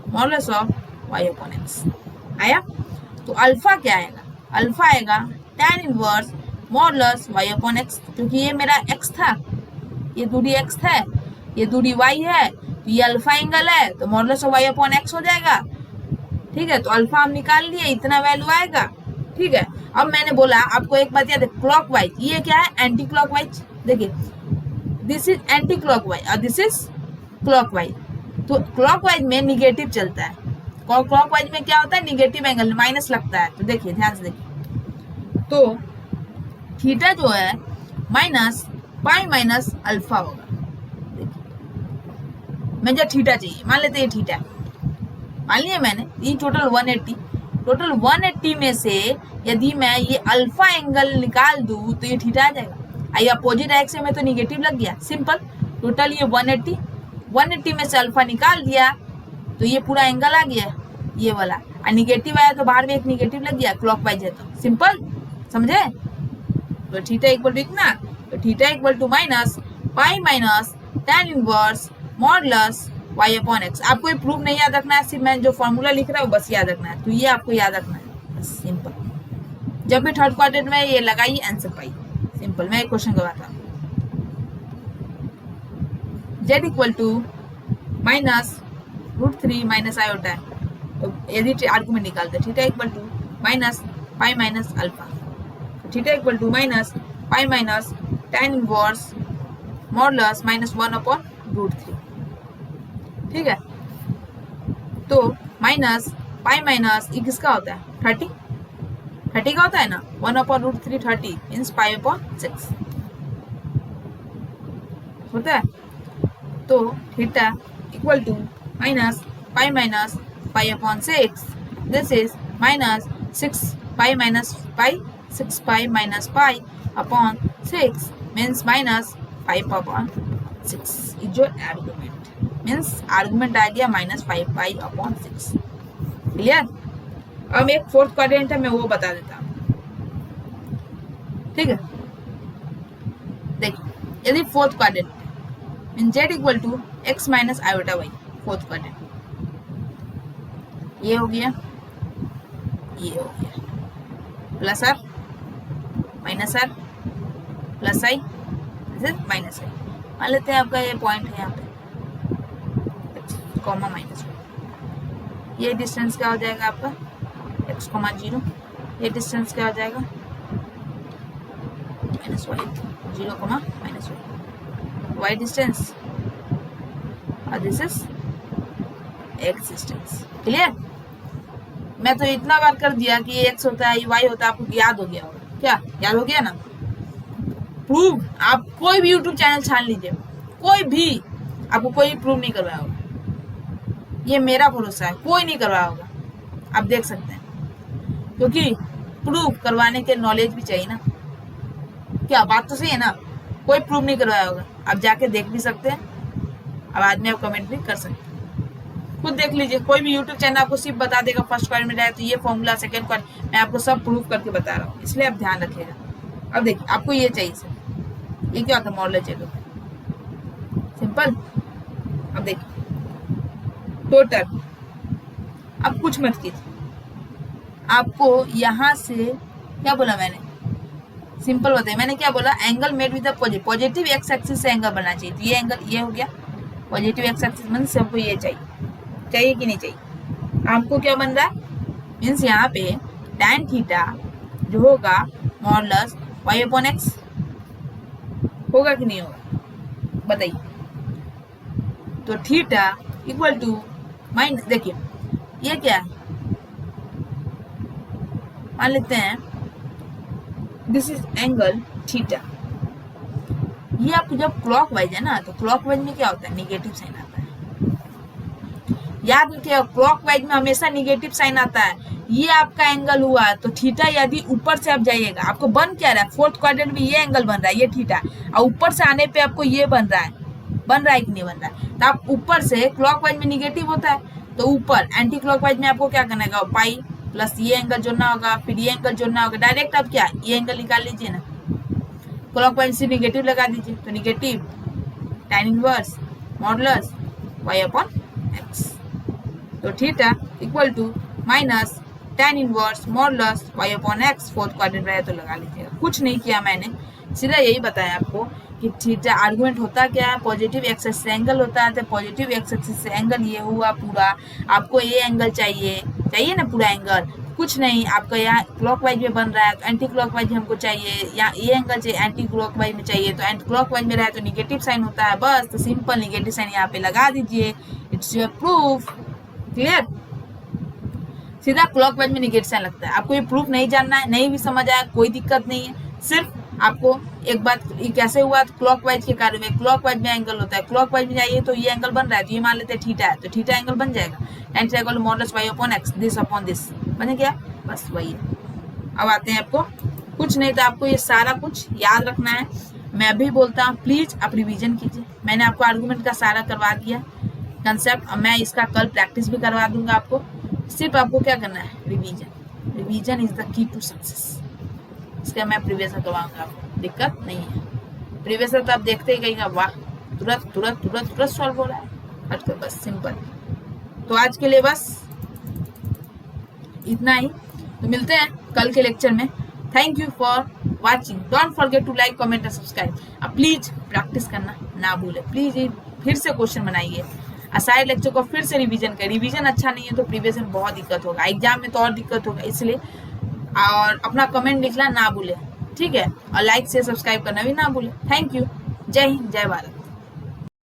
modulus of y upon x आया। तो अल्फा क्या आएगा, अल्फा आएगा tan inverse modulus y upon x, क्योंकि ये मेरा x था, ये दूरी x है, ये दूरी y है, तो ये अल्फा एंगल है, तो modulus of y upon x हो जाएगा, ठीक है। तो अल्फा हम निकाल लिए, इतना वैल्यू आएगा, ठीक है। अब मैंने बोला आपको एक बात याद है, क्लॉकवाइज, ये क्या है एंटी क्लॉकवाइज, देखिए दिस इज एंटी क्लॉकवाइज और दिस इज क्लॉकवाइज। तो क्लॉकवाइज में निगेटिव चलता है, क्लॉकवाइज में क्या होता है, निगेटिव एंगल माइनस लगता है। तो देखिए ध्यान से देखिए, तो थीटा जो है माइनस पाई माइनस अल्फा होगा। देखिए मुझे थीटा चाहिए, मान लेते हैं थीटा, मान लिया मैंने ये टोटल 180 में से यदि मैं ये अल्फा एंगल निकाल दूं तो ये थीटा आ जाएगा। आई अपोजिट एक्स में तो निगेटिव लग गया, सिंपल। टोटल ये 180 में से अल्फा निकाल दिया तो ये पूरा एंगल आ गया ये वाला, और निगेटिव आया तो बाहर में एक निगेटिव लग गया, क्लॉकवाइज है तो सिंपल, समझे। तो थीटा इक्वल टू इतना, तो theta equal to minus pi minus tan inverse modulus y upon x। आपको ये प्रूफ नहीं याद रखना है, सिर्फ मैं जो फॉर्मूला लिख रहा हूँ बस याद रखना है। तो ये आपको याद रखना है बस, सिंपल। जब भी थर्ड क्वाड्रेंट में ये लगाइए आंसर पाइए, सिंपल। मैं एक क्वेश्चन करवाता हूँ, z equal to minus √3 minus iota है, तो यदि आर्गुमेंट निकालते theta equal to minus pi minus alpha, theta equal to minus pi minus tan inverse modulus minus 1 upon √3, ठीक है। तो माइनस पाई माइनस ये किसका होता है, 30 का होता है ना, 1 अपॉन √3 30 मीन्स पाई अपॉन 6 होता है। तो theta equal to minus pi upon 6, this is minus 6 pi minus pi, 6 pi minus pi upon 6 means minus 5 upon 6 is जो आर्गुमेंट, मीन्स आर्गुमेंट आ गया माइनस 5 पाई अपॉन 6। क्लियर? अब एक फोर्थ क्वाड्रेंट है, मैं वो बता देता हूँ, ठीक है। देखिए यदि fourth quadrant mean z equal to x minus iota y, fourth quadrant ये हो गया, ये हो गया, plus R minus R plus I minus I. मान लेते हैं आपका ये पॉइंट है यहाँ पे कॉमा माइनस, ये डिस्टेंस क्या हो जाएगा आपका एक्स कॉमा 0, ये डिस्टेंस क्या हो जाएगा minus Y 0 comma minus Y distance और this is X distance. Clear? मैं तो इतना बार कर दिया कि ये एक्स होता है ये वाई होता है, आपको याद हो गया होगा। क्या याद हो गया ना? प्रूव आप कोई भी यूट्यूब चैनल छान लीजिए, कोई भी आपको कोई प्रूव नहीं करवाया होगा, ये मेरा भरोसा है, कोई नहीं करवाया होगा। आप देख सकते हैं, क्योंकि प्रूव करवाने के नॉलेज भी चाहिए ना। क्या बात तो सही है ना? कोई प्रूव नहीं करवाया होगा, आप जाके देख भी सकते हैं, अब बाद में आप कमेंट भी कर सकते हैं, खुद देख लीजिए। कोई भी यूट्यूब चैनल आपको सिर्फ बता देगा फर्स्ट क्वाड्रेंट में जाए तो ये फॉर्मूला, सेकंड क्वाड्रेंट, मैं आपको सब प्रूव करके बता रहा हूँ, इसलिए आप ध्यान रखिएगा। अब देखिए आपको ये चाहिए सर, ये क्या होता है मॉडल चलो सिंपल। अब देखिए टोटल, अब कुछ मत कीजिए, आपको यहाँ से क्या बोला मैंने, सिंपल बताइए मैंने क्या बोला, angle made with positive x axis से एंगल बनना चाहिए। तो ये एंगल ये हो गया पॉजिटिव एक्स एक्सिस, मीन्स सबको ये चाहिए कि नहीं चाहिए? आपको क्या बन रहा है मीन्स यहाँ पे tan थीटा जो होगा मॉडुलस y अपॉन एक्स होगा कि नहीं होगा बताइए? तो थीटा इक्वल टू माइनस, देखिए ये क्या है, मान लेते हैं दिस इज एंगल थीटा। ये आपको जब क्लॉकवाइज है ना, तो क्लॉकवाइज में क्या होता है निगेटिव साइन आता है, याद रखिएगा क्लॉकवाइज में हमेशा निगेटिव साइन आता है। ये आपका एंगल हुआ तो थीटा, यदि ऊपर से आप जाइएगा आपको बन क्या रहा है, फोर्थ क्वाड्रेंट में ये एंगल बन रहा है, ये थीटा, और ऊपर से आने पे आपको ये बन रहा है कि नहीं बन रहा है? तो आप ऊपर से क्लॉकवाइज में निगेटिव होता है, तो ऊपर एंटी क्लॉकवाइज में आपको क्या करना है पाई प्लस ये एंगल जोड़ना होगा, फिर ये एंगल जोड़ना होगा, डायरेक्ट आप क्या ये एंगल निकाल लीजिए ना, क्लॉकवाइज से निगेटिव लगा दीजिए, तो negative tan inverse modulus y upon x। तो theta equal to minus tan inverse modulus y upon x, fourth quadrant रहे तो लगा लीजिएगा। कुछ नहीं किया मैंने, सीधा यही बताया आपको कि थीटा आर्गुमेंट होता क्या है, पॉजिटिव एक्स एक्सिस से एंगल होता है, तो पॉजिटिव एक्स एक्सिस से एंगल ये हुआ पूरा, आपको ये एंगल चाहिए ना पूरा एंगल, कुछ नहीं आपका यहाँ क्लॉकवाइज में बन रहा है, एंटी क्लॉकवाइज हमको चाहिए, यहाँ ये एंगल चाहिए एंटी क्लॉकवाइज में चाहिए, तो एंटी क्लॉकवाइज में रहे तो निगेटिव साइन होता है, बस तो सिंपल निगेटिव साइन यहाँ पे लगा दीजिए, इट्स योर प्रूफ। क्लियर? सीधा क्लॉकवाइज में निगेटिव साइन लगता है। आपको ये प्रूफ नहीं जानना है, नहीं भी समझ आया कोई दिक्कत नहीं है, सिर्फ आपको एक बात ये कैसे हुआ तो क्लॉकवाइज के कार्य में, क्लॉकवाइज में एंगल होता है, क्लॉकवाइज में जाइए तो ये एंगल बन रहा है, तो ये मान लेते हैं थीटा है, तो थीटा एंगल बन जाएगा tan theta equal to modulus y upon x, this upon this बन गया, बस वही है। अब आते हैं आपको कुछ नहीं, तो आपको ये सारा कुछ याद रखना है। मैं भी बोलता हूँ प्लीज आप रिवीजन कीजिए, मैंने आपको आर्गूमेंट का सारा करवा दिया कंसेप्ट, मैं इसका कल प्रैक्टिस भी करवा दूंगा आपको, सिर्फ आपको क्या करना है revision. Revision is the key to success. इसका मैं प्रीवियस करवाऊंगा, आपको दिक्कत नहीं है। प्रीवियस तो आप देखते ही कहेंगे वाह तुरंत तुरंत तुरंत तुरंत सॉल्व हो रहा है, हटकर बस सिंपल। तो आज के लिए बस इतना ही, तो मिलते हैं कल के लेक्चर में। Thank you for watching, don't forget to like comment और सब्सक्राइब। अब प्लीज प्रैक्टिस करना ना भूले, प्लीज ये फिर से क्वेश्चन बनाइए, सारे लेक्चर को फिर से रिवीजन करें। रिवीजन अच्छा नहीं है तो प्रीवियस में बहुत दिक्कत होगा, एग्जाम में तो और दिक्कत होगा, इसलिए और अपना कमेंट लिखना ना भूले, ठीक है, और लाइक से सब्सक्राइब करना भी ना भूले। थैंक यू, जय हिंद, जय भारत।